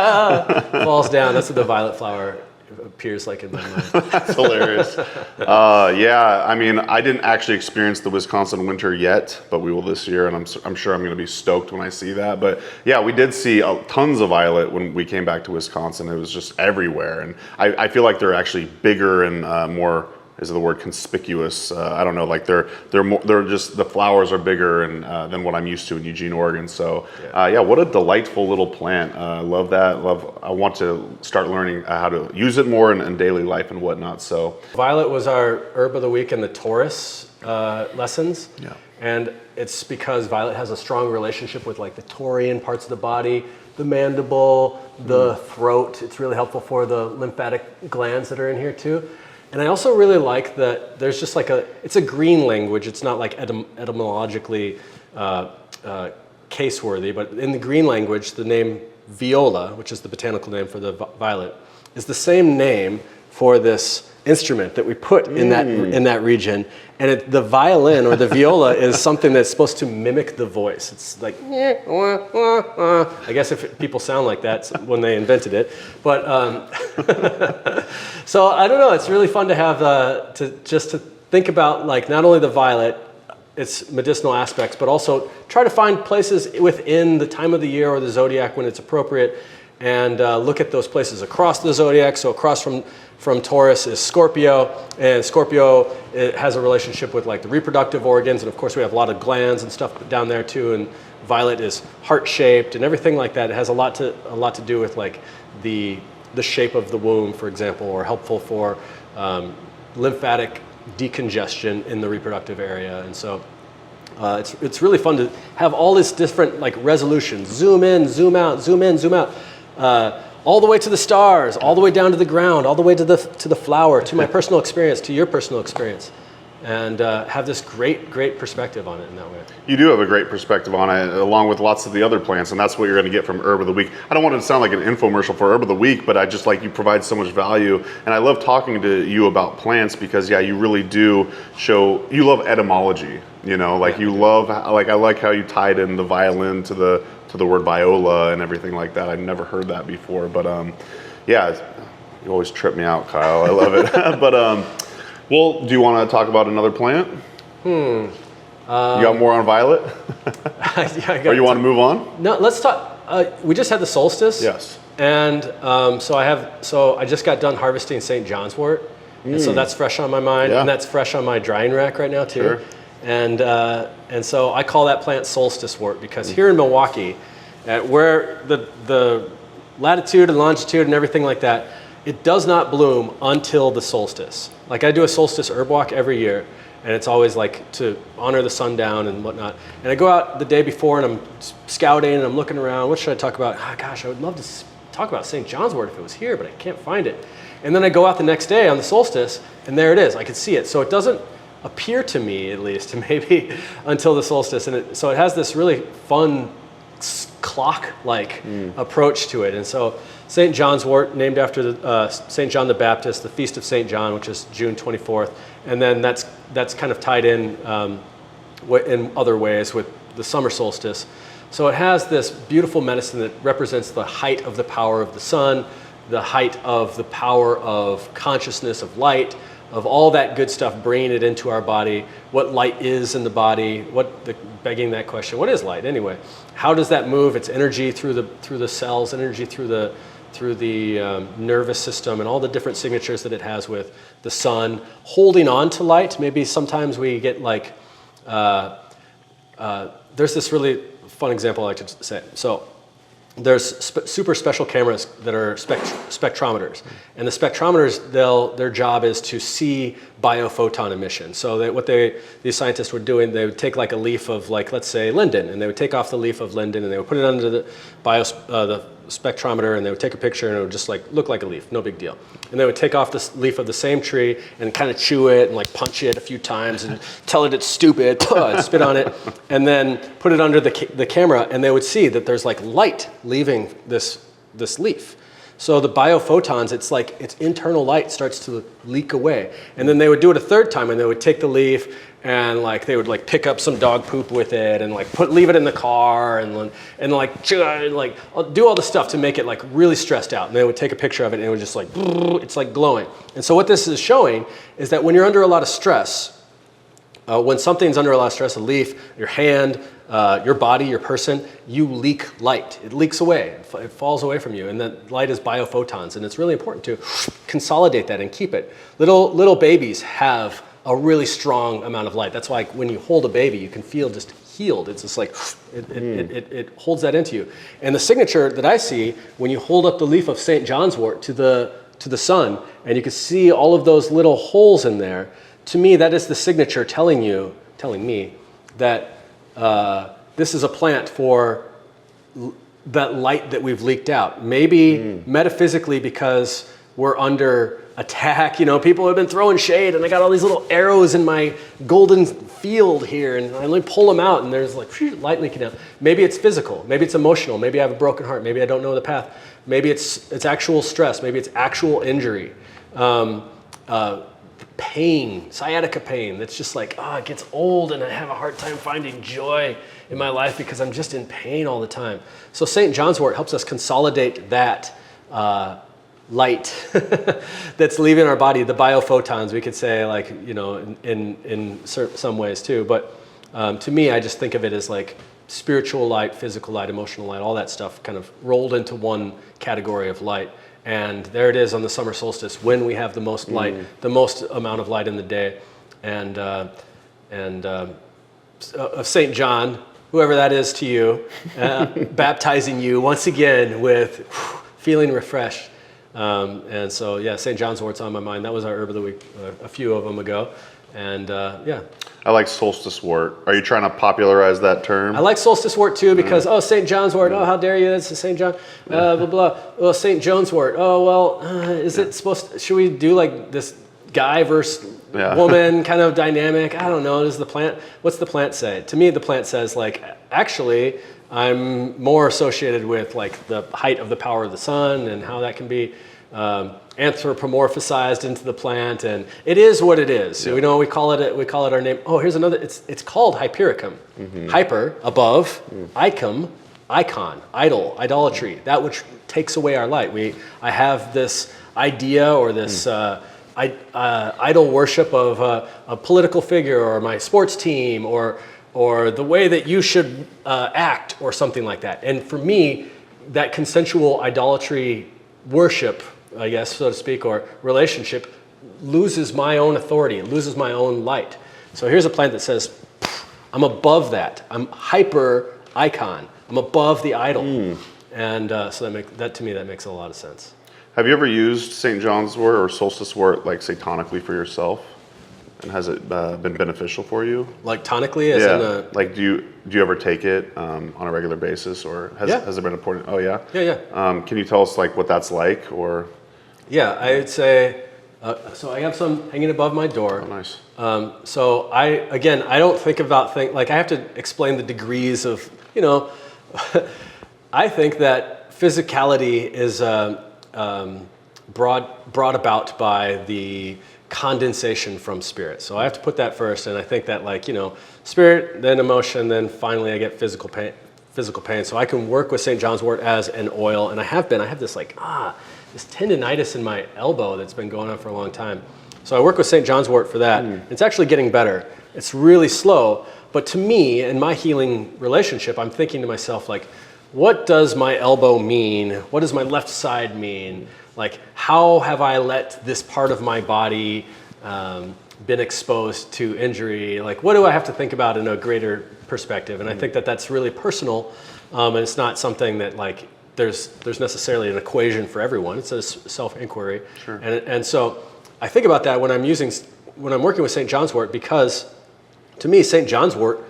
falls down. That's what the violet flower appears like in my mind.
That's hilarious. Yeah, I mean, I didn't actually experience the Wisconsin winter yet, but we will this year, and I'm sure I'm going to be stoked when I see that. But yeah, we did see tons of violet when we came back to Wisconsin. It was just everywhere, and I feel like they're actually bigger and more. Is the word conspicuous? I don't know. Like they're just, the flowers are bigger and than what I'm used to in Eugene, Oregon. So yeah, what a delightful little plant. Love that. I want to start learning how to use it more in daily life and whatnot. So
violet was our herb of the week in the Taurus lessons.
Yeah.
And it's because violet has a strong relationship with like the Taurian parts of the body, the mandible, the throat. It's really helpful for the lymphatic glands that are in here too. And I also really like that there's just like it's a green language. It's not like etymologically case-worthy, but in the green language, the name viola, which is the botanical name for the violet, is the same name for this instrument that we put in that region. And the violin or the viola is something that's supposed to mimic the voice. It's like, I guess if people sound like that when they invented it. But so I don't know. It's really fun to have to think about like not only the violet, its medicinal aspects, but also try to find places within the time of the year or the zodiac when it's appropriate, and look at those places across the zodiac. So across from Taurus is Scorpio, and Scorpio, it has a relationship with like the reproductive organs, and of course we have a lot of glands and stuff down there too. And violet is heart-shaped and everything like that. It has a lot to do with like the shape of the womb, for example, or helpful for lymphatic decongestion in the reproductive area. And so it's really fun to have all this different like resolutions. Zoom in, zoom out, zoom in, zoom out. All the way to the stars, all the way down to the ground, all the way to the flower, to my personal experience, to your personal experience, and have this great perspective on it in that way.
You do have a great perspective on it, along with lots of the other plants, and that's what you're going to get from Herb of the Week. I don't want it to sound like an infomercial for Herb of the Week, but I just like you provide so much value, and I love talking to you about plants because, yeah, you really do show, you love etymology, you know, like you love, like I like how you tied in the violin to the word viola and everything like that. I've never heard that before, but yeah, you always trip me out, Kyle. I love it. But well, do you want to talk about another plant? You got more on violet?
Yeah,
or you want to move on?
No, let's talk. We just had the solstice.
Yes.
And so I just got done harvesting St. John's Wort, and so that's fresh on my mind, and that's fresh on my drying rack right now too. Sure. And so I call that plant solstice wort because here in Milwaukee, where the latitude and longitude and everything like that, it does not bloom until the solstice. Like I do a solstice herb walk every year, and it's always like to honor the sundown and whatnot. And I go out the day before and I'm scouting and I'm looking around. What should I talk about? Oh, gosh, I would love to talk about St. John's Wort if it was here, but I can't find it. And then I go out the next day on the solstice, and there it is. I can see it. So it doesn't appear to me, at least, maybe until the solstice. And so it has this really fun clock-like approach to it. And so St. John's Wort, named after St. John the Baptist, the Feast of St. John, which is June 24th. And then that's kind of tied in other ways with the summer solstice. So it has this beautiful medicine that represents the height of the power of the sun, the height of the power of consciousness of light, of all that good stuff, bringing it into our body, what light is in the body, begging that question, what is light anyway? How does that move? Its energy through the cells, energy through the nervous system, and all the different signatures that it has with the sun, holding on to light. Maybe sometimes we get like, there's this really fun example I like to say. So there's super special cameras that are spectrometers, and the spectrometers, their job is to see biophoton emission. So these scientists were doing, they would take like a leaf of, like, let's say linden, and they would take off the leaf of linden and they would put it under the spectrometer, and they would take a picture and it would just like look like a leaf, no big deal. And they would take off this leaf of the same tree and kind of chew it and like punch it a few times and tell it it's stupid, and spit on it, and then put it under the camera, and they would see that there's like light leaving this leaf. So the biophotons, it's like its internal light starts to leak away. And then they would do it a third time, and they would take the leaf and like they would like pick up some dog poop with it and like leave it in the car and like do all the stuff to make it like really stressed out. And they would take a picture of it and it would just like, it's like glowing. And so what this is showing is that when you're under a lot of stress, when something's under a lot of stress, a leaf, your hand, your body, your person, you leak light. It leaks away. It falls away from you. And that light is biophotons. And it's really important to consolidate that and keep it. Little babies have a really strong amount of light. That's why when you hold a baby, you can feel just healed. It's just like, it holds that into you. And the signature that I see when you hold up the leaf of St. John's Wort to the sun, and you can see all of those little holes in there, to me, that is the signature telling me that this is a plant for that light that we've leaked out. Maybe metaphysically because we're under attack. You know, people have been throwing shade and I got all these little arrows in my golden field here and I only pull them out and there's like light leaking out. Maybe it's physical, maybe it's emotional, maybe I have a broken heart, maybe I don't know the path, maybe it's actual stress, maybe it's actual injury. Pain, sciatica pain, that's just like, it gets old and I have a hard time finding joy in my life because I'm just in pain all the time. So St. Johns Wort helps us consolidate that light that's leaving our body, the biophotons, we could say, like, you know, in some ways too. But to me, I just think of it as like spiritual light, physical light, emotional light, all that stuff kind of rolled into one category of light. And there it is on the summer solstice when we have the most light, the most amount of light in the day. And of St. John, whoever that is to you, baptizing you once again with feeling refreshed. And so, yeah, St. John's Wort's on my mind. That was our herb of the week a few of them ago. And yeah.
I like solstice wort. Are you trying to popularize that term?
I like solstice wort too because, St. John's Wort, how dare you, that's St. John, blah, blah. Well, St. John's Wort, is it supposed to, should we do like this guy versus woman kind of dynamic? I don't know, what's the plant say? To me, the plant says like, actually, I'm more associated with like the height of the power of the sun and how that can be anthropomorphized into the plant, and it is what it is. So we call it our name. Oh, here's another. It's called Hypericum. Hyper, above, icum, icon, idol, idolatry. That which takes away our light. I have this idea or this idol worship of a political figure or my sports team or the way that you should act or something like that. And for me, that consensual idolatry worship, I guess, so to speak, or relationship loses my own authority, it loses my own light. So here's a plant that says, I'm above that. I'm hyper icon. I'm above the idol. And so that to me, that makes a lot of sense.
Have you ever used St. John's Wort or solstice wort like say tonically for yourself? And has it been beneficial for you? Like
tonically?
Like do you ever take it on a regular basis, or has it been important? Oh yeah?
Yeah.
Can you tell us like what that's like, or?
Yeah, I would say, so I have some hanging above my door.
Oh, nice.
So I don't think about like I have to explain the degrees of, you know, I think that physicality is brought about by the condensation from spirit. So I have to put that first, and I think that, like, you know, spirit, then emotion, then finally I get physical pain. So I can work with St. John's Wort as an oil, and I have this like, this tendinitis in my elbow that's been going on for a long time. So I work with St. John's Wort for that. It's actually getting better. It's really slow, but to me, in my healing relationship, I'm thinking to myself, like, what does my elbow mean? What does my left side mean? Like, how have I let this part of my body been exposed to injury? Like, what do I have to think about in a greater perspective? And I think that that's really personal, and it's not something that, like, there's necessarily an equation for everyone. It's a self-inquiry.
Sure.
And so I think about that when I'm working with St. John's Wort, because to me, St. John's Wort,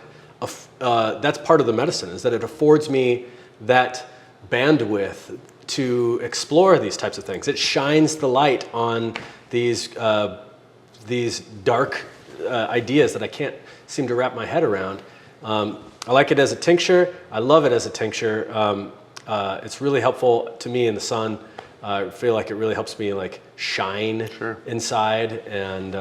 that's part of the medicine, is that it affords me that bandwidth to explore these types of things. It shines the light on these dark ideas that I can't seem to wrap my head around. I like it as a tincture. I love it as a tincture. It's really helpful to me in the sun. I feel like it really helps me, like, shine inside and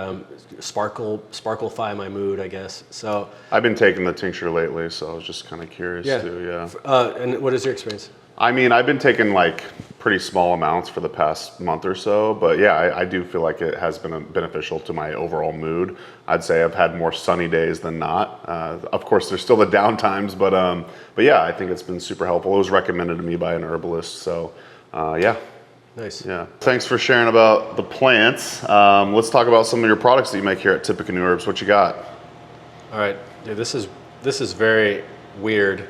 sparklify my mood, I guess. So
I've been taking the tincture lately, so I was just kind of curious too.
Yeah. And what is your experience?
I mean, I've been taking like pretty small amounts for the past month or so, but yeah, I do feel like it has been beneficial to my overall mood. I'd say I've had more sunny days than not. Of course, there's still the down times, but yeah, I think it's been super helpful. It was recommended to me by an herbalist, so yeah.
Nice.
Yeah. Thanks for sharing about the plants. Let's talk about some of your products that you make here at Tippecanoe Herbs. What you got?
All right, dude, this is very weird.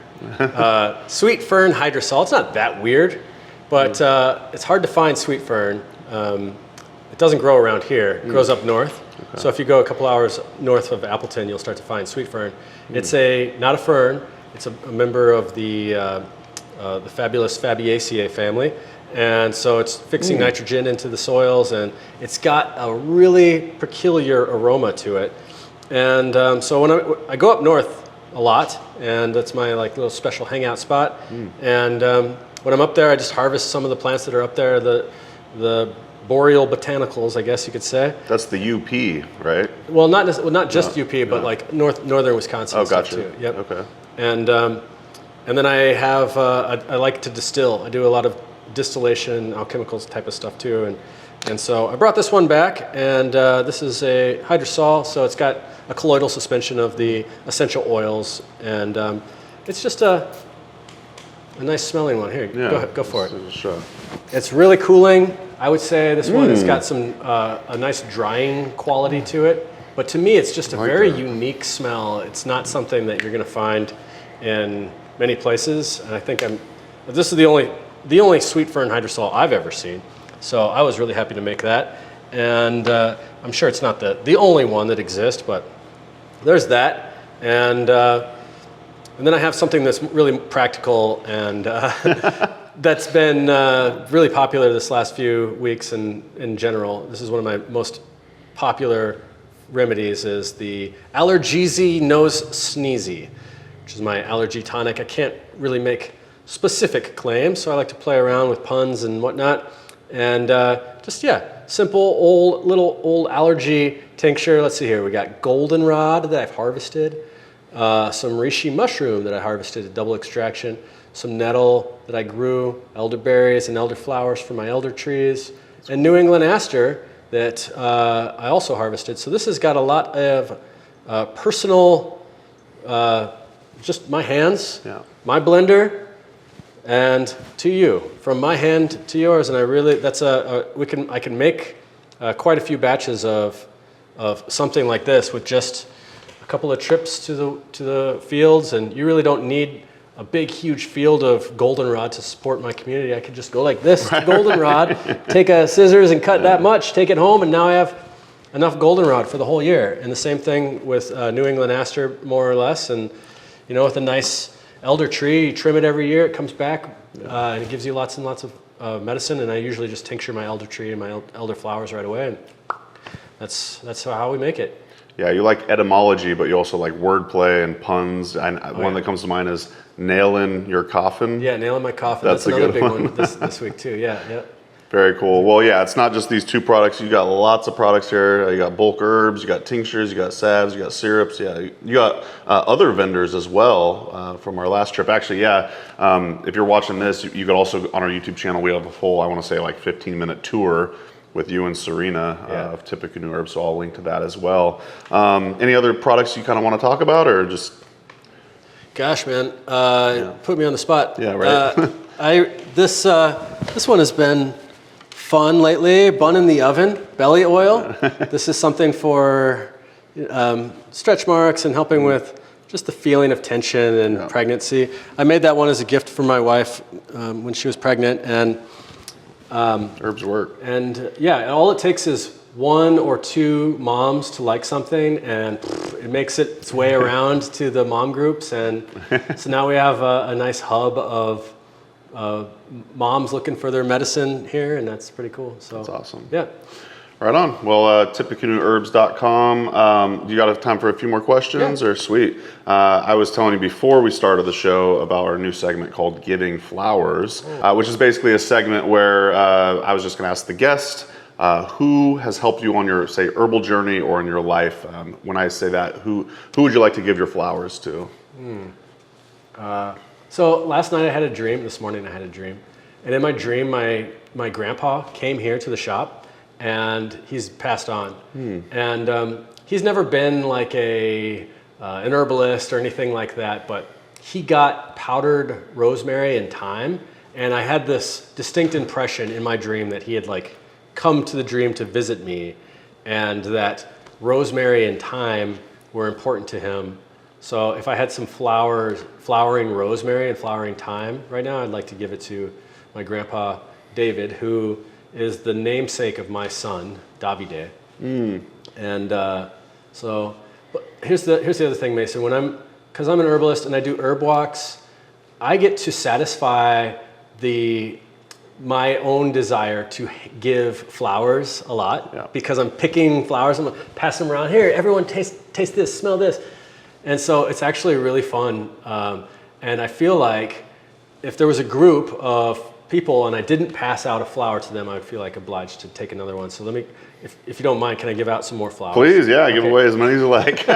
Sweet fern hydrosol. It's not that weird, but it's hard to find sweet fern. It doesn't grow around here. It grows up north. So if you go a couple hours north of Appleton, you'll start to find sweet fern. It's not a fern. It's a member of the fabulous Fabiaceae family. And so it's fixing nitrogen into the soils, and it's got a really peculiar aroma to it. And so when I go up north a lot, and that's my like little special hangout spot. And when I'm up there, I just harvest some of the plants that are up there, the boreal botanicals, I guess you could say.
That's the UP, right?
Well, not just UP, but like northern Wisconsin.
Oh, gotcha.
Too. Yep.
Okay.
And then I have I like to distill. I do a lot of distillation, alchemicals type of stuff too, and so I brought this one back, and this is a Hydrosol, so it's got a colloidal suspension of the essential oils, and it's just a nice smelling one. Here, go ahead, go for it. It's really cooling. I would say this one has got some a nice drying quality to it, but to me it's just a very unique smell. It's not something that you're going to find in many places, and I think this is the only sweet fern hydrosol I've ever seen. So I was really happy to make that, and I'm sure it's not the only one that exists, but there's that, and then I have something that's really practical and that's been really popular this last few weeks, and in general. This is one of my most popular remedies, is the Allergy Nose Sneezy, which is my allergy tonic. I can't really make specific claims, so I like to play around with puns and whatnot. And simple little old allergy tincture. Let's see here. We got goldenrod that I've harvested, some reishi mushroom that I harvested, a double extraction, some nettle that I grew, elderberries and elderflowers from my elder trees, and New England aster that I also harvested. So this has got a lot of personal, just my hands, my blender, and to you, from my hand to yours. And I really, I can make quite a few batches of something like this with just a couple of trips to the fields, and you really don't need a big, huge field of goldenrod to support my community. I could just go like this to goldenrod, take a scissors and cut that much, take it home, and now I have enough goldenrod for the whole year. And the same thing with New England aster, more or less. And with a nice elder tree, you trim it every year, it comes back, and it gives you lots and lots of medicine. And I usually just tincture my elder tree and my elder flowers right away, and that's how we make it.
Yeah, you like etymology, but you also like wordplay and puns. One that comes to mind is nailing your coffin.
Yeah, nailing my coffin.
That's
another big one this week too. Yeah.
Very cool. Well, yeah, it's not just these two products. You got lots of products here. You got bulk herbs, you got tinctures, you got salves, you got syrups. Yeah, you got other vendors as well from our last trip. Actually, if you're watching this, you could also, on our YouTube channel, we have a full, I want to say like 15-minute tour with you and Serena of Tippecanoe Herbs, so I'll link to that as well. Any other products you kind of want to talk about, or just?
Gosh, man, put me on the spot.
Yeah, right.
This one has been fun lately. Bun in the oven, belly oil. This is something for stretch marks and helping with just the feeling of tension and pregnancy. I made that one as a gift for my wife when she was pregnant, and
herbs work. And
all it takes is one or two moms to like something, and it makes its way around to the mom groups, and so now we have a nice hub of moms looking for their medicine here, and that's pretty cool. So
that's awesome.
Yeah.
Right on. Well, tippecanoeherbs.com. You got time for a few more questions? Or sweet. I was telling you before we started the show about our new segment called Giving Flowers, which is basically a segment where I was just going to ask the guest who has helped you on your, say, herbal journey or in your life. When I say that, who would you like to give your flowers to?
So last night I had a dream. This morning I had a dream. And in my dream, my grandpa came here to the shop, and he's passed on. And he's never been like an herbalist or anything like that, but he got powdered rosemary and thyme. And I had this distinct impression in my dream that he had like come to the dream to visit me, and that rosemary and thyme were important to him. So if I had some flowering rosemary and flowering thyme right now, I'd like to give it to my grandpa David, who is the namesake of my son, Davide. And so, but here's the other thing, Mason. Because I'm an herbalist and I do herb walks, I get to satisfy my own desire to give flowers a lot because I'm picking flowers. I'm passing them around. Here, everyone taste this, smell this. And so it's actually really fun. And I feel like if there was a group of people and I didn't pass out a flower to them, I would feel like obliged to take another one. So if you don't mind, can I give out some more flowers?
Please, yeah, give away as many as you like.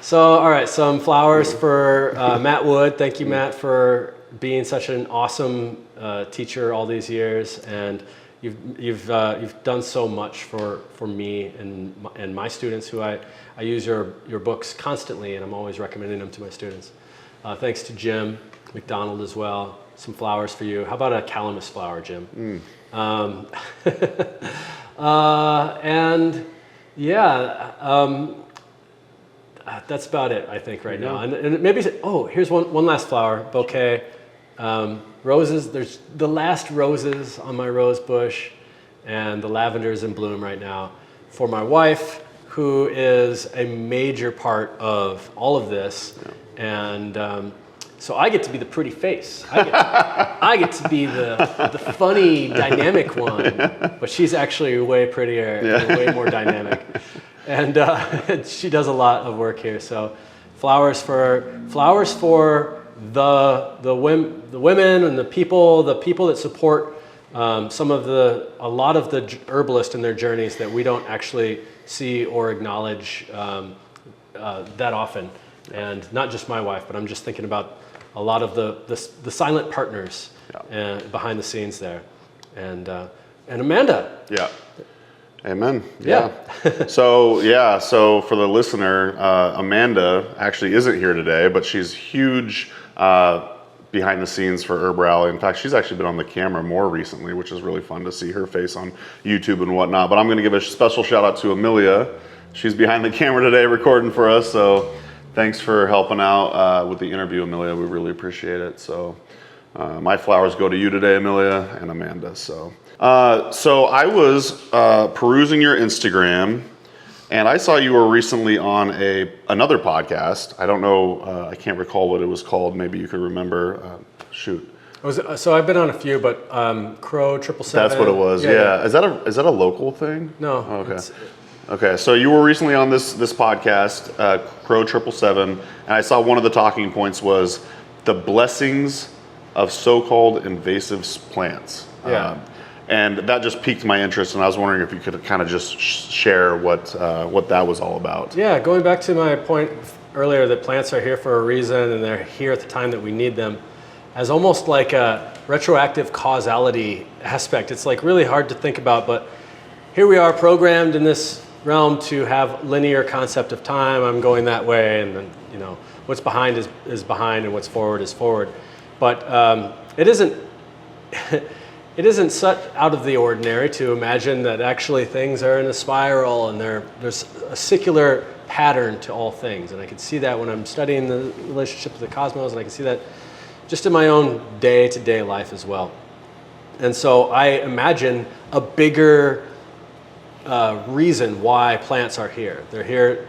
So, all right, some flowers for Matt Wood. Thank you, Matt, for being such an awesome teacher all these years, and you've done so much for me and my students, who I use your books constantly, and I'm always recommending them to my students. Thanks to Jim McDonald as well. Some flowers for you. How about a calamus flower, Jim? And yeah. That's about it, I think, right now. And maybe, here's one last flower, bouquet. Roses, there's the last roses on my rose bush, and the lavender's in bloom right now. For my wife, who is a major part of all of this. And so I get to be the pretty face. I get to be the funny, dynamic one, but she's actually way prettier and way more dynamic. And she does a lot of work here. So flowers for the women and the people that support a lot of the herbalists in their journeys that we don't actually see or acknowledge that often. And not just my wife, but I'm just thinking about a lot of the silent partners behind the scenes there. And Amanda.
Yeah. Amen. Yeah. So for the listener, Amanda actually isn't here today, but she's huge behind the scenes for HerbRally. In fact, she's actually been on the camera more recently, which is really fun to see her face on YouTube and whatnot. But I'm going to give a special shout out to Amelia. She's behind the camera today recording for us. So thanks for helping out with the interview, Amelia. We really appreciate it. So my flowers go to you today, Amelia and Amanda. So I was perusing your Instagram, and I saw you were recently on another podcast. I don't know, I can't recall what it was called. Maybe you could remember.
So I've been on a few, but Crow 777.
That's what it was. Yeah. Is that a local thing?
No.
Oh, okay. Okay. So you were recently on this podcast, Crow 777, and I saw one of the talking points was the blessings of so-called invasive plants.
Yeah.
And that just piqued my interest, and I was wondering if you could kind of just share what that was all about.
Yeah, going back to my point earlier that plants are here for a reason, and they're here at the time that we need them, as almost like a retroactive causality aspect. It's like really hard to think about, but here we are programmed in this realm to have linear concept of time. I'm going that way, and then what's behind is behind, and what's forward is forward. But it isn't. It isn't such out of the ordinary to imagine that actually things are in a spiral and there's a secular pattern to all things. And I can see that when I'm studying the relationship of the cosmos, and I can see that just in my own day-to-day life as well. And so I imagine a bigger reason why plants are here. They're here.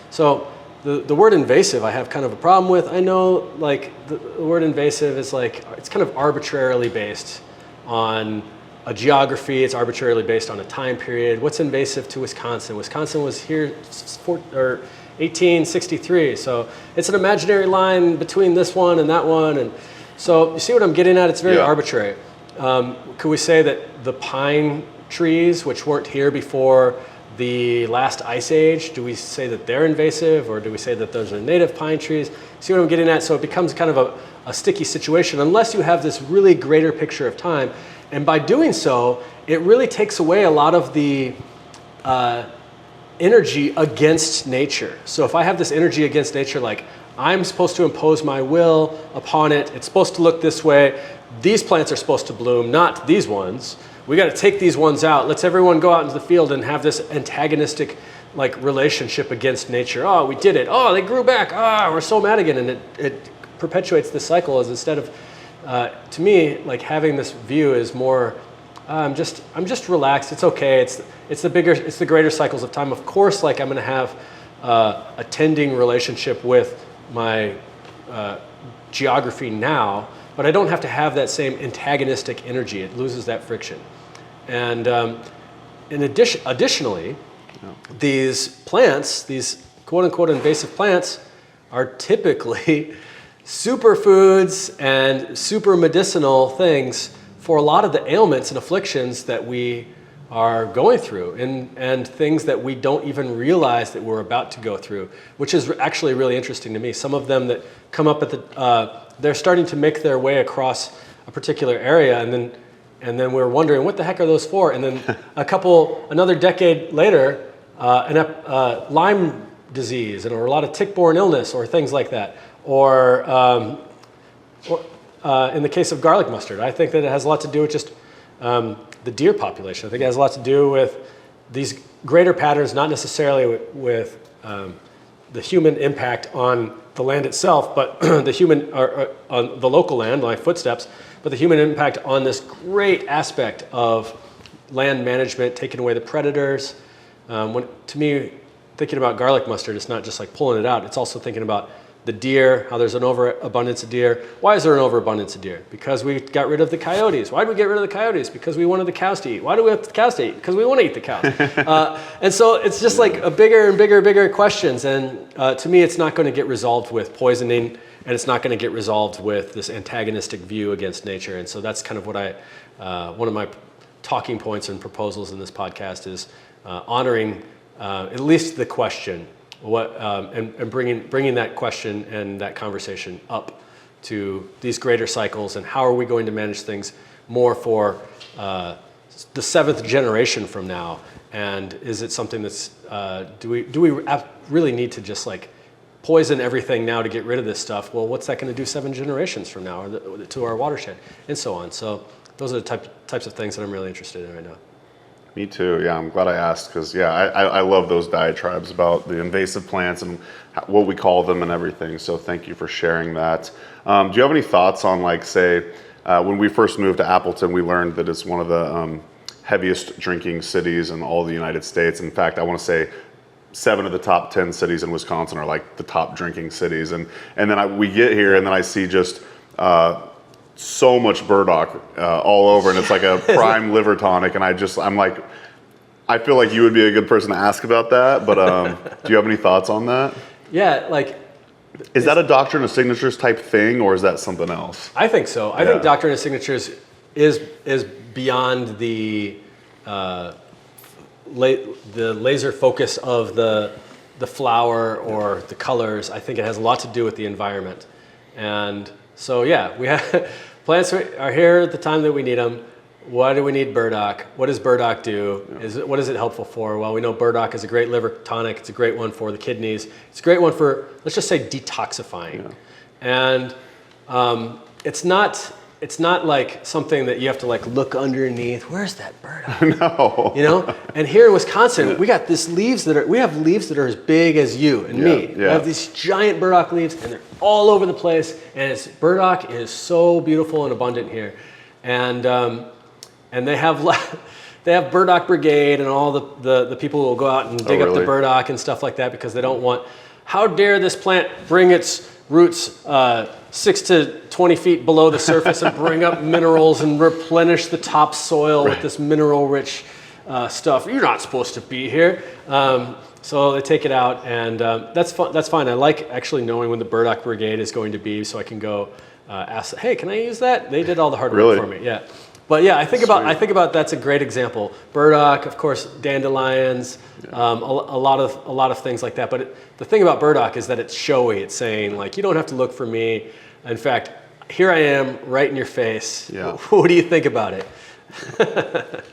So the word invasive I have kind of a problem with. I know like the word invasive is like, it's kind of arbitrarily based on a geography. It's arbitrarily based on a time period. What's invasive to Wisconsin? Wisconsin was here 1863, so it's an imaginary line between this one and that one. And so you see what I'm getting at? It's very arbitrary. Could we say that the pine trees, which weren't here before the last ice age, do we say that they're invasive, or do we say that those are native pine trees? See what I'm getting at? So it becomes kind of a sticky situation unless you have this really greater picture of time. And by doing so, it really takes away a lot of the energy against nature. So if I have this energy against nature, like I'm supposed to impose my will upon it, it's supposed to look this way, these plants are supposed to bloom, not these ones. We got to take these ones out. Let's everyone go out into the field and have this antagonistic like relationship against nature. Oh, we did it. Oh, they grew back. Ah, we're so mad again. And it perpetuates this cycle, as instead of, to me, like having this view is more I'm just relaxed. It's okay. It's the greater cycles of time. Of course, like I'm going to have a tending relationship with my geography now, but I don't have to have that same antagonistic energy. It loses that friction. And additionally, these plants, these quote-unquote invasive plants, are typically superfoods and super medicinal things for a lot of the ailments and afflictions that we are going through, and things that we don't even realize that we're about to go through, which is actually really interesting to me. Some of them that come up at they're starting to make their way across a particular area, and then we're wondering, what the heck are those for? And then another decade later, Lyme disease, or a lot of tick-borne illness, or things like that, or in the case of garlic mustard, I think that it has a lot to do with just the deer population. I think it has a lot to do with these greater patterns, not necessarily with the human impact on the land itself, but the human, or on the local land, my footsteps, but the human impact on this great aspect of land management, taking away the predators. To me, thinking about garlic mustard, it's not just like pulling it out, it's also thinking about the deer, how there's an overabundance of deer. Why is there an overabundance of deer? Because we got rid of the coyotes. Why did we get rid of the coyotes? Because we wanted the cows to eat. Why do we have the cows to eat? Because we want to eat the cows. And so it's just like a bigger and bigger questions. And to me, it's not going to get resolved with poisoning, and it's not going to get resolved with this antagonistic view against nature. And so that's kind of what one of my talking points and proposals in this podcast is honoring at least the question, and bringing that question and that conversation up to these greater cycles, and how are we going to manage things more for the seventh generation from now? And is it something that's do we really need to just like poison everything now to get rid of this stuff? Well, what's that going to do 7 generations from now, or to our watershed, and so on? So those are the types of things that I'm really interested in right now.
Me too. Yeah, I'm glad I asked, because I love those diatribes about the invasive plants and what we call them and everything. So thank you for sharing that. Do you have any thoughts on, like, say, when we first moved to Appleton, we learned that it's one of the heaviest drinking cities in all the United States. In fact, I want to say 7 of the top 10 cities in Wisconsin are like the top drinking cities. And then we get here, and then I see just so much burdock all over, and it's like a prime liver tonic, and I'm like, I feel like you would be a good person to ask about that, but do you have any thoughts on that?
Yeah, like,
is that a doctrine of signatures type thing, or is that something else?
I think so. I think doctrine of signatures is beyond the laser focus of the flower or the colors. I think it has a lot to do with the environment. And so we have plants are here at the time that we need them. Why do we need burdock? What does burdock do? What is it helpful for? Well, we know burdock is a great liver tonic. It's a great one for the kidneys. It's a great one for, let's just say, detoxifying. And it's not like something that you have to like look underneath. Where's that burdock?
No.
You know? And here in Wisconsin, we have leaves that are as big as you and me. We have these giant burdock leaves, and they're all over the place. And burdock is so beautiful and abundant here. And they have burdock brigade, and all the people will go out and dig up the burdock and stuff like that, because they don't want, how dare this plant bring its roots 6 to 20 feet below the surface and bring up minerals and replenish the topsoil with this mineral-rich stuff. You're not supposed to be here. So they take it out, and that's fine. I like actually knowing when the burdock brigade is going to be, so I can go ask, hey, can I use that? They did all the hard work for me. Yeah. But I think about that's a great example. Burdock, of course, dandelions, a lot of things like that. But the thing about burdock is that it's showy. It's saying, like, you don't have to look for me. In fact, here I am, right in your face. Yeah. What do you think about it?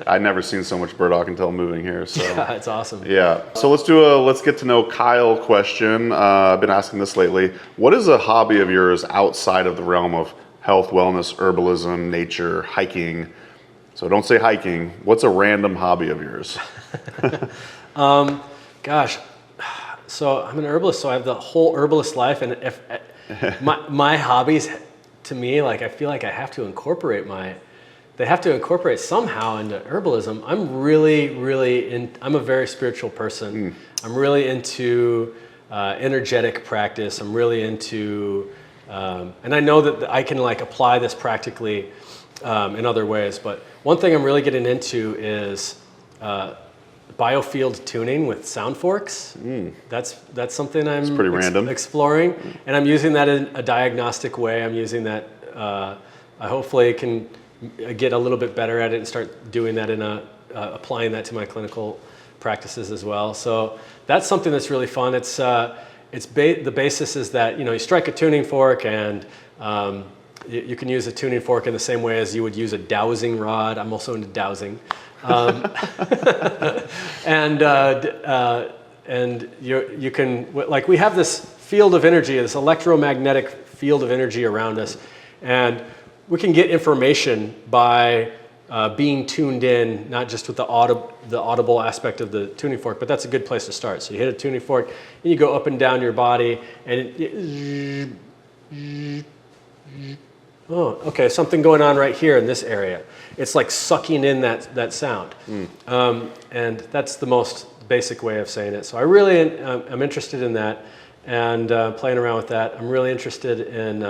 I'd never seen so much burdock until moving here. So
yeah, it's awesome.
Yeah. So let's get to know Kyle question. I've been asking this lately. What is a hobby of yours outside of the realm of health, wellness, herbalism, nature, hiking? So don't say hiking. What's a random hobby of yours?
Gosh, so I'm an herbalist, so I have the whole herbalist life, and if my hobbies, to me, like, I feel like I have to incorporate they have to incorporate somehow into herbalism. I'm really I'm a very spiritual person. I'm really into energetic practice. I'm really into, and I know that I can like apply this practically in other ways. But one thing I'm really getting into is biofield tuning with sound forks. That's something I'm
pretty random.
Exploring, and I'm using that in a diagnostic way. I'm using that. I hopefully can get a little bit better at it and start doing that in applying that to my clinical practices as well. So that's something that's really fun. The basis is that you strike a tuning fork, and you can use a tuning fork in the same way as you would use a dowsing rod. I'm also into dowsing. And you can, like, we have this field of energy, this electromagnetic field of energy around us, and we can get information by being tuned in, not just with the audible aspect of the tuning fork, but that's a good place to start. So you hit a tuning fork, and you go up and down your body, and okay, something going on right here in this area. It's like sucking in that sound. And that's the most basic way of saying it. So I really am interested in that and playing around with that. I'm really interested in,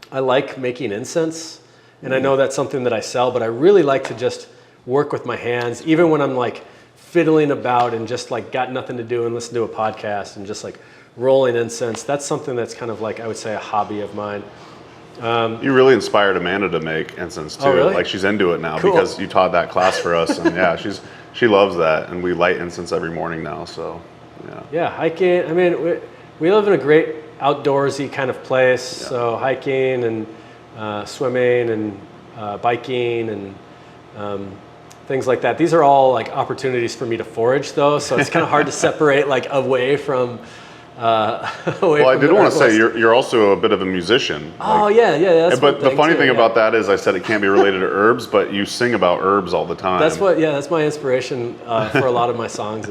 I like making incense, and I know that's something that I sell, but I really like to just work with my hands, even when I'm like fiddling about and just like got nothing to do and listen to a podcast and just like rolling incense. That's something that's kind of like, I would say, a hobby of mine.
You really inspired Amanda to make incense too.
Oh, really?
Like she's into it now
Cool.
because you taught that class for us, and yeah, she loves that, and we light incense every morning now. So yeah.
Yeah, hiking. I mean, we live in a great outdoorsy kind of place. So hiking and swimming and biking and things like that. These are all like opportunities for me to forage, though. So it's kind of hard to separate like away from.
Well, I did want to say you're also a bit of a musician.
Oh yeah. That's
but the funny thing about that is, I said it can't be related to herbs, but you sing about herbs all the time.
That's my inspiration for a lot of my songs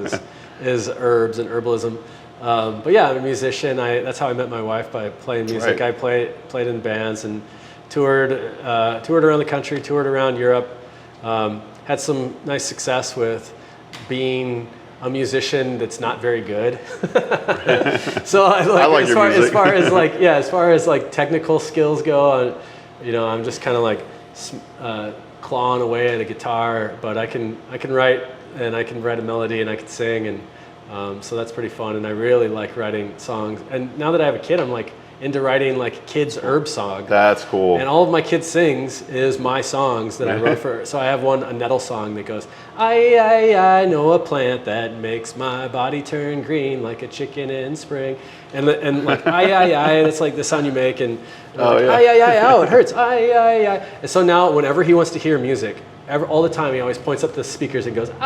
is herbs and herbalism. But yeah, I'm a musician. That's how I met my wife, by playing music.
Right.
I played in bands and toured around the country, toured around Europe. Had some nice success with being a musician that's not very good. So
I like your music.
as far as like technical skills go, I'm just kind of like clawing away at a guitar, but I can write, and I can write a melody, and I can sing, and so that's pretty fun. And I really like writing songs. And now that I have a kid, I'm like into writing like kids' herb songs.
That's cool.
And all of my kids sings is my songs that I wrote for. So I have a nettle song that goes, I know a plant that makes my body turn green like a chicken in spring. And like, and it's like the sound you make, and it hurts, And so now whenever he wants to hear music, all the time, he always points up the speakers and goes, He's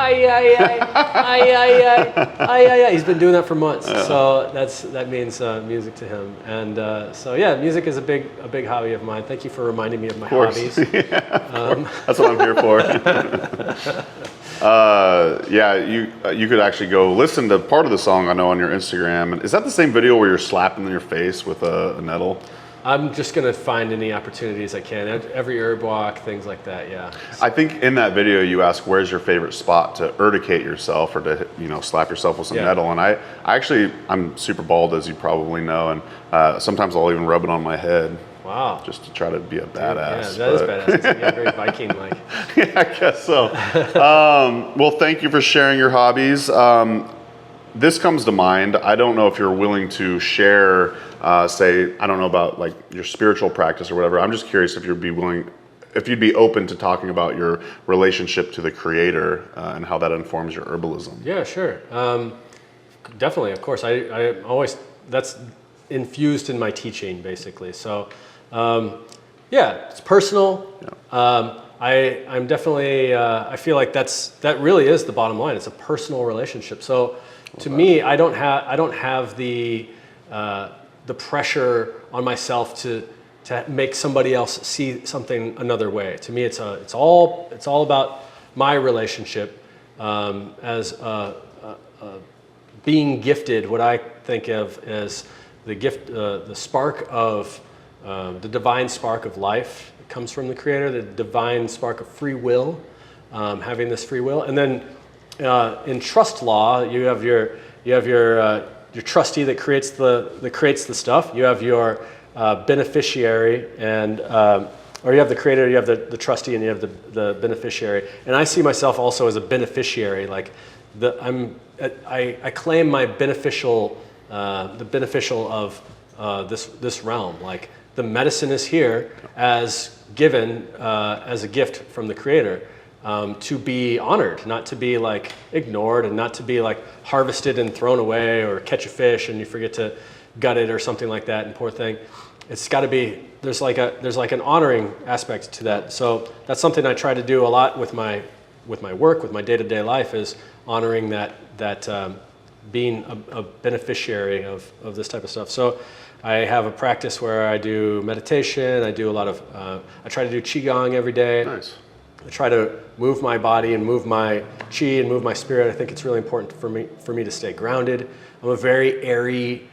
been doing that for months. So that means music to him. And so yeah, music is a big hobby of mine. Thank you for reminding me of my hobbies.
That's what I'm here for. You could actually go listen to part of the song I know on your Instagram. And is that the same video where you're slapping in your face with a nettle?
I'm just going to find any opportunities I can. Every herb walk, things like that, yeah.
I think in that video you ask, where's your favorite spot to urticate yourself, or to slap yourself with some nettle. And I'm super bald, as you probably know, and sometimes I'll even rub it on my head.
Wow.
Just to try to be a badass.
Yeah, that is badass. Yeah, very Viking-like.
Yeah, I guess so. Well, thank you for sharing your hobbies. This comes to mind. I don't know if you're willing to share, say, I don't know about like your spiritual practice or whatever. I'm just curious if you'd be open to talking about your relationship to the Creator and how that informs your herbalism.
Yeah, sure. Definitely, of course. I always, that's infused in my teaching, basically. So, it's personal. Yeah. I'm definitely, I feel like that really is the bottom line. It's a personal relationship. So to me, I don't have the pressure on myself to make somebody else see something another way. To me, it's all about my relationship as being gifted. What I think of as the gift, the spark of the divine spark of life comes from the Creator, the divine spark of free will, having this free will. And then in trust law, you have your trustee that creates the stuff. You have your beneficiary, and or you have the creator, you have the trustee, and you have the beneficiary. And I see myself also as a beneficiary. Like I claim my beneficial, the beneficial of this realm. Like the medicine is here as given as a gift from the Creator. To be honored, not to be like ignored, and not to be like harvested and thrown away, or catch a fish and you forget to gut it or something like that, and poor thing. It's got to be, there's like an honoring aspect to that. So that's something I try to do a lot with my work, with my day-to-day life, is honoring that being a beneficiary of this type of stuff. So I have a practice where I do meditation. I do a lot of I try to do qigong every day.
Nice.
I try to move my body and move my chi and move my spirit. I think it's really important for me to stay grounded. I'm a very airy.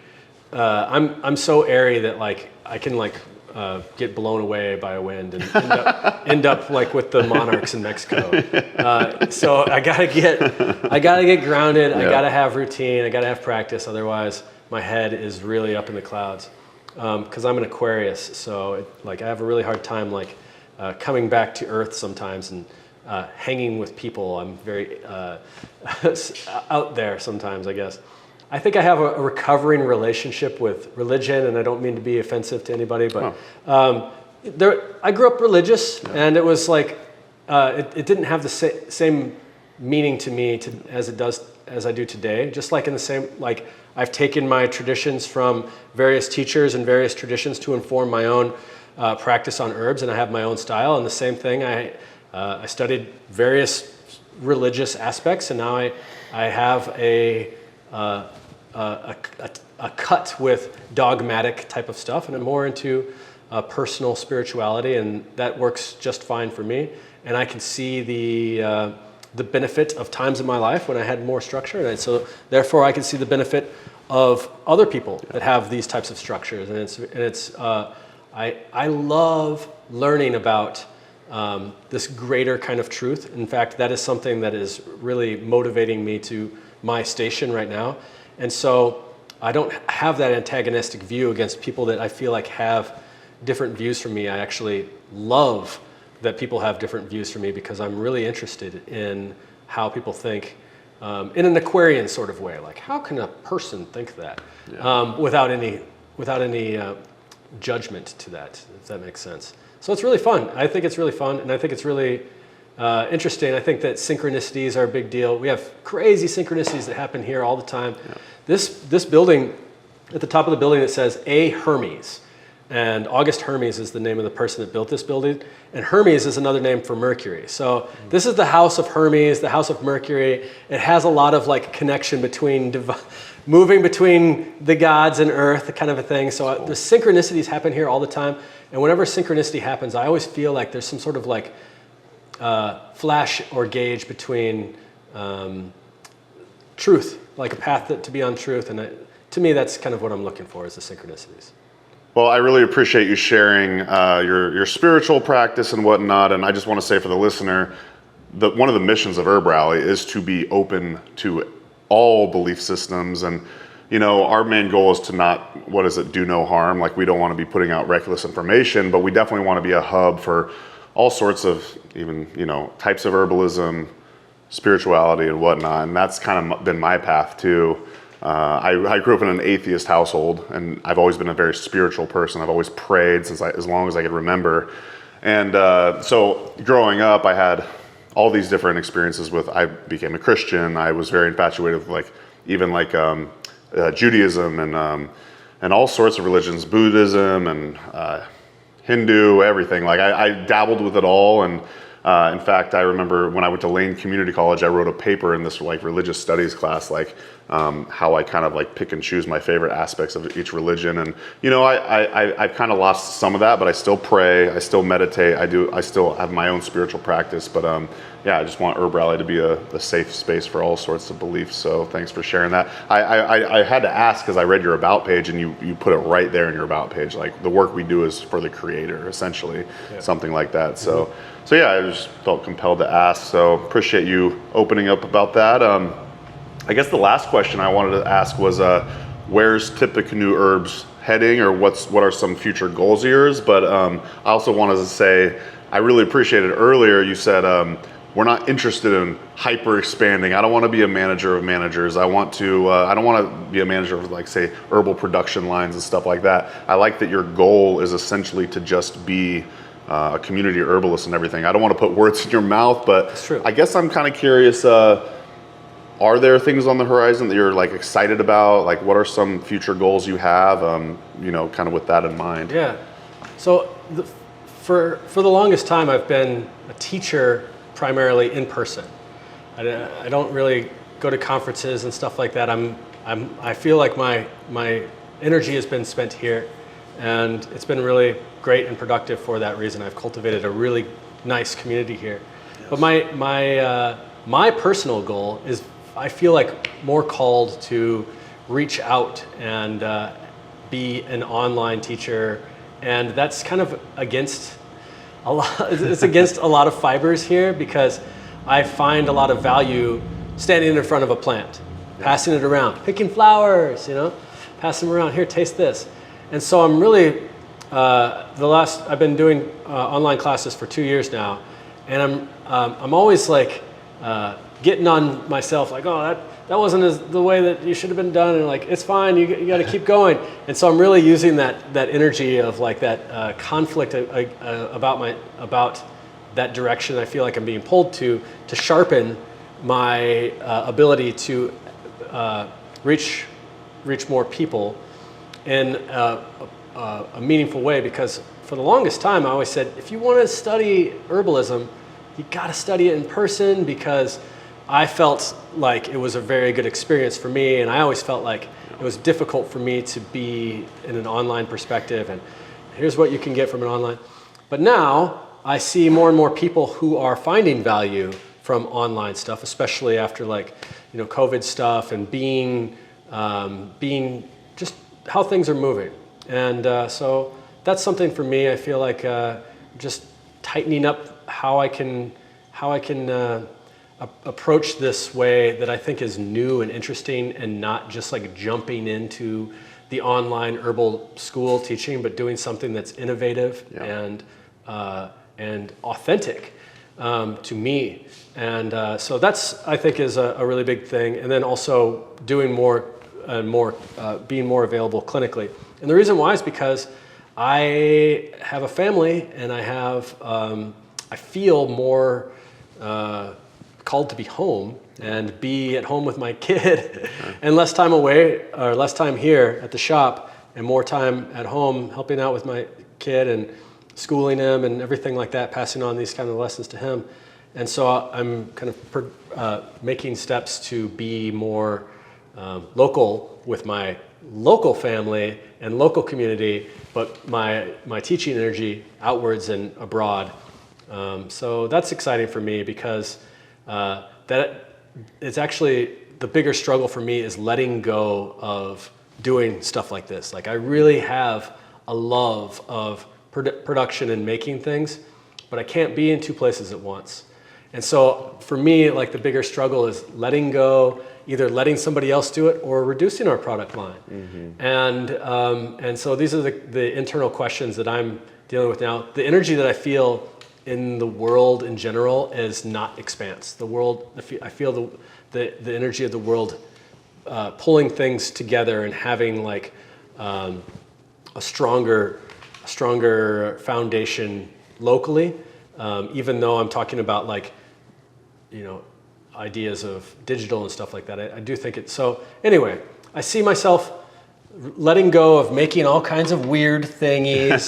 I'm so airy that like I can like get blown away by a wind and end up like with the monarchs in Mexico. So I gotta get grounded. Yeah. I gotta have routine. I gotta have practice. Otherwise, my head is really up in the clouds. Because I'm an Aquarius, so I have a really hard time like. Coming back to earth sometimes and hanging with people. I'm very out there sometimes, I guess. I think I have a recovering relationship with religion, and I don't mean to be offensive to anybody, but I grew up religious, and it was like, it didn't have the same meaning to me as I do today. Just like in the same, like I've taken my traditions from various teachers and various traditions to inform my own practice on herbs, and I have my own style. And the same thing, I studied various religious aspects, and now I have a cut with dogmatic type of stuff, and I'm more into personal spirituality, and that works just fine for me. And I can see the benefit of times in my life when I had more structure, and so therefore I can see the benefit of other people that have these types of structures, and it's. I love learning about this greater kind of truth. In fact, that is something that is really motivating me to my station right now. And so I don't have that antagonistic view against people that I feel like have different views from me. I actually love that people have different views from me, because I'm really interested in how people think in an Aquarian sort of way. Like, how can a person think that without any judgment to that, if that makes sense. So it's really fun. I think it's really fun, and I think it's really interesting. I think that synchronicities are a big deal. We have crazy synchronicities that happen here all the time. Yeah. This building, at the top of the building, it says A. Hermes, and August Hermes is the name of the person that built this building, and Hermes is another name for Mercury. So this is the house of Hermes, the house of Mercury. It has a lot of like connection between moving between the gods and earth, kind of a thing. So the synchronicities happen here all the time. And whenever synchronicity happens, I always feel like there's some sort of like flash or gauge between truth, like a path to be on truth. And to me, that's kind of what I'm looking for, is the synchronicities.
Well, I really appreciate you sharing your spiritual practice and whatnot. And I just want to say for the listener, one of the missions of HerbRally is to be open to all belief systems. And, our main goal is to not, do no harm. Like, we don't want to be putting out reckless information, but we definitely want to be a hub for all sorts of even, types of herbalism, spirituality and whatnot. And that's kind of been my path too. I grew up in an atheist household, and I've always been a very spiritual person. I've always prayed as long as I could remember. And so growing up, I had all these different experiences I became a Christian. I was very infatuated with Judaism and all sorts of religions, Buddhism and Hindu, everything. Like I dabbled with it all. And in fact, I remember when I went to Lane Community College, I wrote a paper in this religious studies class, how I kind of pick and choose my favorite aspects of each religion. And I kind of lost some of that, but I still pray, I still meditate, I still have my own spiritual practice. But yeah, I just want HerbRally to be a safe space for all sorts of beliefs. So thanks for sharing that. I had to ask because I read your about page and you put it right there in your about page. Like the work we do is for the creator, essentially, something like that. So, so yeah, I just felt compelled to ask. So appreciate you opening up about that. I guess the last question I wanted to ask was, where's Tippecanoe Herbs heading, or what are some future goals of yours? But I also wanted to say, I really appreciated earlier you said, we're not interested in hyper expanding. I don't want to be a manager of managers. I want to, I don't want to be a manager of, like, say, herbal production lines and stuff like that. I like that your goal is essentially to just be a community herbalist and everything. I don't want to put words in your mouth, but I guess I'm kind of curious, are there things on the horizon that you're like excited about? Like, what are some future goals you have, you know, kind of with that in mind?
Yeah. So for the longest time, I've been a teacher primarily in person. I don't really go to conferences and stuff like that. I feel like my energy has been spent here, and it's been really great and productive for that reason. I've cultivated a really nice community here. Yes. But my personal goal is, I feel like more called to reach out and be an online teacher, and that's kind of against a lot. It's against a lot of fibers here, because I find a lot of value standing in front of a plant, passing it around, picking flowers, you know, passing them around. Here, taste this. And so I'm really I've been doing online classes for 2 years now, and I'm always like. Getting on myself, like, oh, that wasn't the way that you should have been done, and like, it's fine, you got to keep going. And so I'm really using that energy of like that conflict about that direction I feel like I'm being pulled to sharpen my ability to reach more people in a meaningful way. Because for the longest time, I always said, if you want to study herbalism, you got to study it in person, because I felt like it was a very good experience for me, and I always felt like it was difficult for me to be in an online perspective, and here's what you can get from an online. But now I see more and more people who are finding value from online stuff, especially after, like, you know, COVID stuff, and being just how things are moving. And so that's something for me. I feel like just tightening up how I can approach this way that I think is new and interesting, and not just like jumping into the online herbal school teaching, but doing something that's innovative and authentic to me. And so that's, I think, is a really big thing. And then also doing more and more, being more available clinically. And the reason why is because I have a family, and I feel more called to be home and be at home with my kid, and less time away, or less time here at the shop, and more time at home helping out with my kid and schooling him and everything like that, passing on these kind of lessons to him. And so I'm kind of making steps to be more local with my local family and local community, but my teaching energy outwards and abroad. So that's exciting for me, because that it's actually the bigger struggle for me is letting go of doing stuff like this. Like, I really have a love of production and making things, but I can't be in two places at once. And so for me, like, the bigger struggle is letting go, either letting somebody else do it or reducing our product line. Mm-hmm. And so these are the internal questions that I'm dealing with now. The energy that I feel in the world in general is not expanse. The world, I feel the energy of the world pulling things together and having like a stronger foundation locally. Even though I'm talking about, like, you know, ideas of digital and stuff like that, I do think it. So anyway, I see myself letting go of making all kinds of weird thingies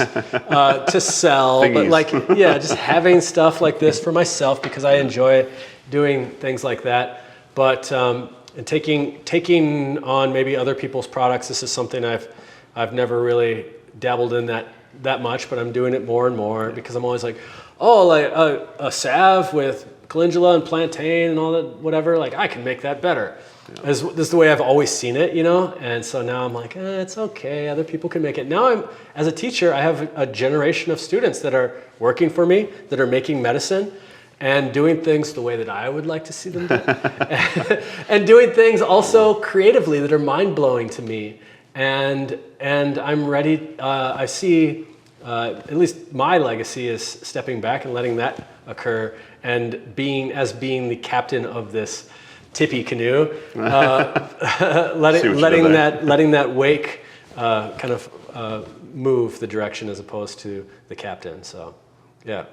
to sell, but like, yeah, just having stuff like this for myself, because I enjoy doing things like that. But and taking on maybe other people's products. This is something I've never really dabbled in that much, but I'm doing it more and more, because I'm always like, oh, like a salve with calendula and plantain and all that, whatever, like I can make that better. This is the way I've always seen it, you know? And so now I'm like, it's okay, other people can make it. Now as a teacher, I have a generation of students that are working for me, that are making medicine and doing things the way that I would like to see them do. And doing things also creatively that are mind-blowing to me. And I'm ready, I see, at least my legacy is stepping back and letting that occur and being the captain of this Tippecanoe, letting that wake kind of move the direction as opposed to the captain. So, yeah.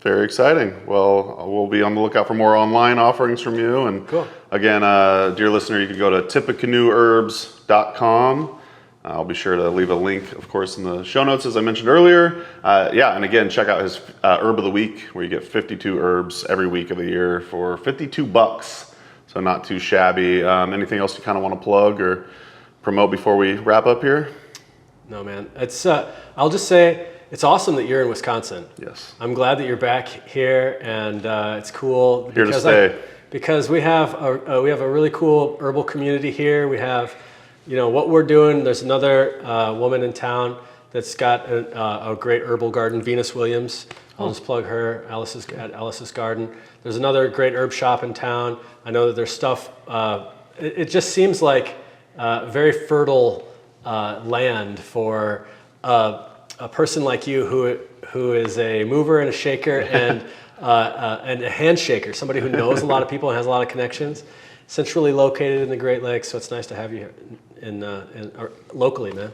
Very exciting. Well, we'll be on the lookout for more online offerings from you. And
cool.
Again, dear listener, you can go to tippecanoeherbs.com. I'll be sure to leave a link, of course, in the show notes, as I mentioned earlier. And again, check out his Herb of the Week, where you get 52 herbs every week of the year for $52. So not too shabby. Anything else you kind of want to plug or promote before we wrap up here?
No, man. It's I'll just say it's awesome that you're in Wisconsin.
Yes.
I'm glad that you're back here, and it's cool.
Here to stay.
Because we have a really cool herbal community here. We have, what we're doing. There's another woman in town that's got a great herbal garden, Venus Williams. I'll just plug her, at Alice's Garden. There's another great herb shop in town. I know that there's stuff, it just seems like very fertile land for a person like you who is a mover and a shaker and a handshaker, somebody who knows a lot of people and has a lot of connections, centrally located in the Great Lakes. So it's nice to have you here locally, man.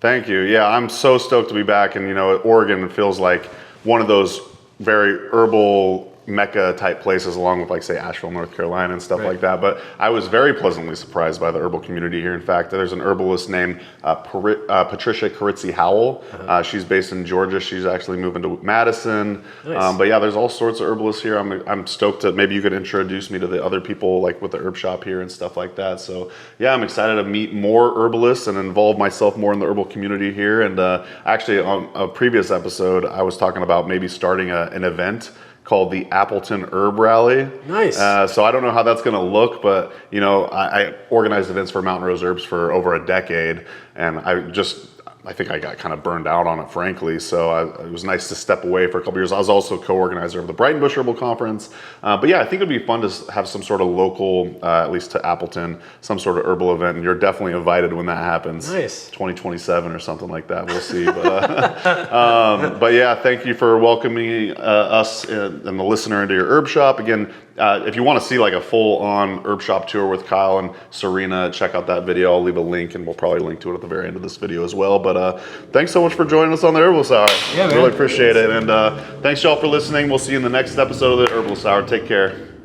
Thank you. Yeah, I'm so stoked to be back. And, Oregon feels like one of those very herbal Mecca type places, along with, like, say, Asheville, North Carolina and stuff like that. But I was very pleasantly surprised by the herbal community here. In fact, there's an herbalist named Patricia Caritzi Howell. She's based in Georgia. She's actually moving to Madison.
Nice.
But yeah, there's all sorts of herbalists here. I'm stoked to, maybe you could introduce me to the other people, like with the herb shop here and stuff like that. So yeah, I'm excited to meet more herbalists and involve myself more in the herbal community here. And actually, on a previous episode, I was talking about maybe starting an event called the Appleton Herb Rally.
Nice.
So I don't know how that's going to look, but I organized events for Mountain Rose Herbs for over a decade, and I think I got kind of burned out on it, frankly. So it was nice to step away for a couple years. I was also co-organizer of the Brighton Bush Herbal Conference. But yeah, I think it'd be fun to have some sort of local, at least to Appleton, some sort of herbal event. And you're definitely invited when that happens.
Nice.
2027 or something like that. We'll see. But yeah, thank you for welcoming us and the listener into your herb shop. Again, if you want to see like a full-on herb shop tour with Kyle and Serena, check out that video. I'll leave a link, and we'll probably link to it at the very end of this video as well. But thanks so much for joining us on the Herbalist Hour.
Yeah, man.
Really appreciate it. And thanks y'all for listening. We'll see you in the next episode of the Herbalist Hour. Take care.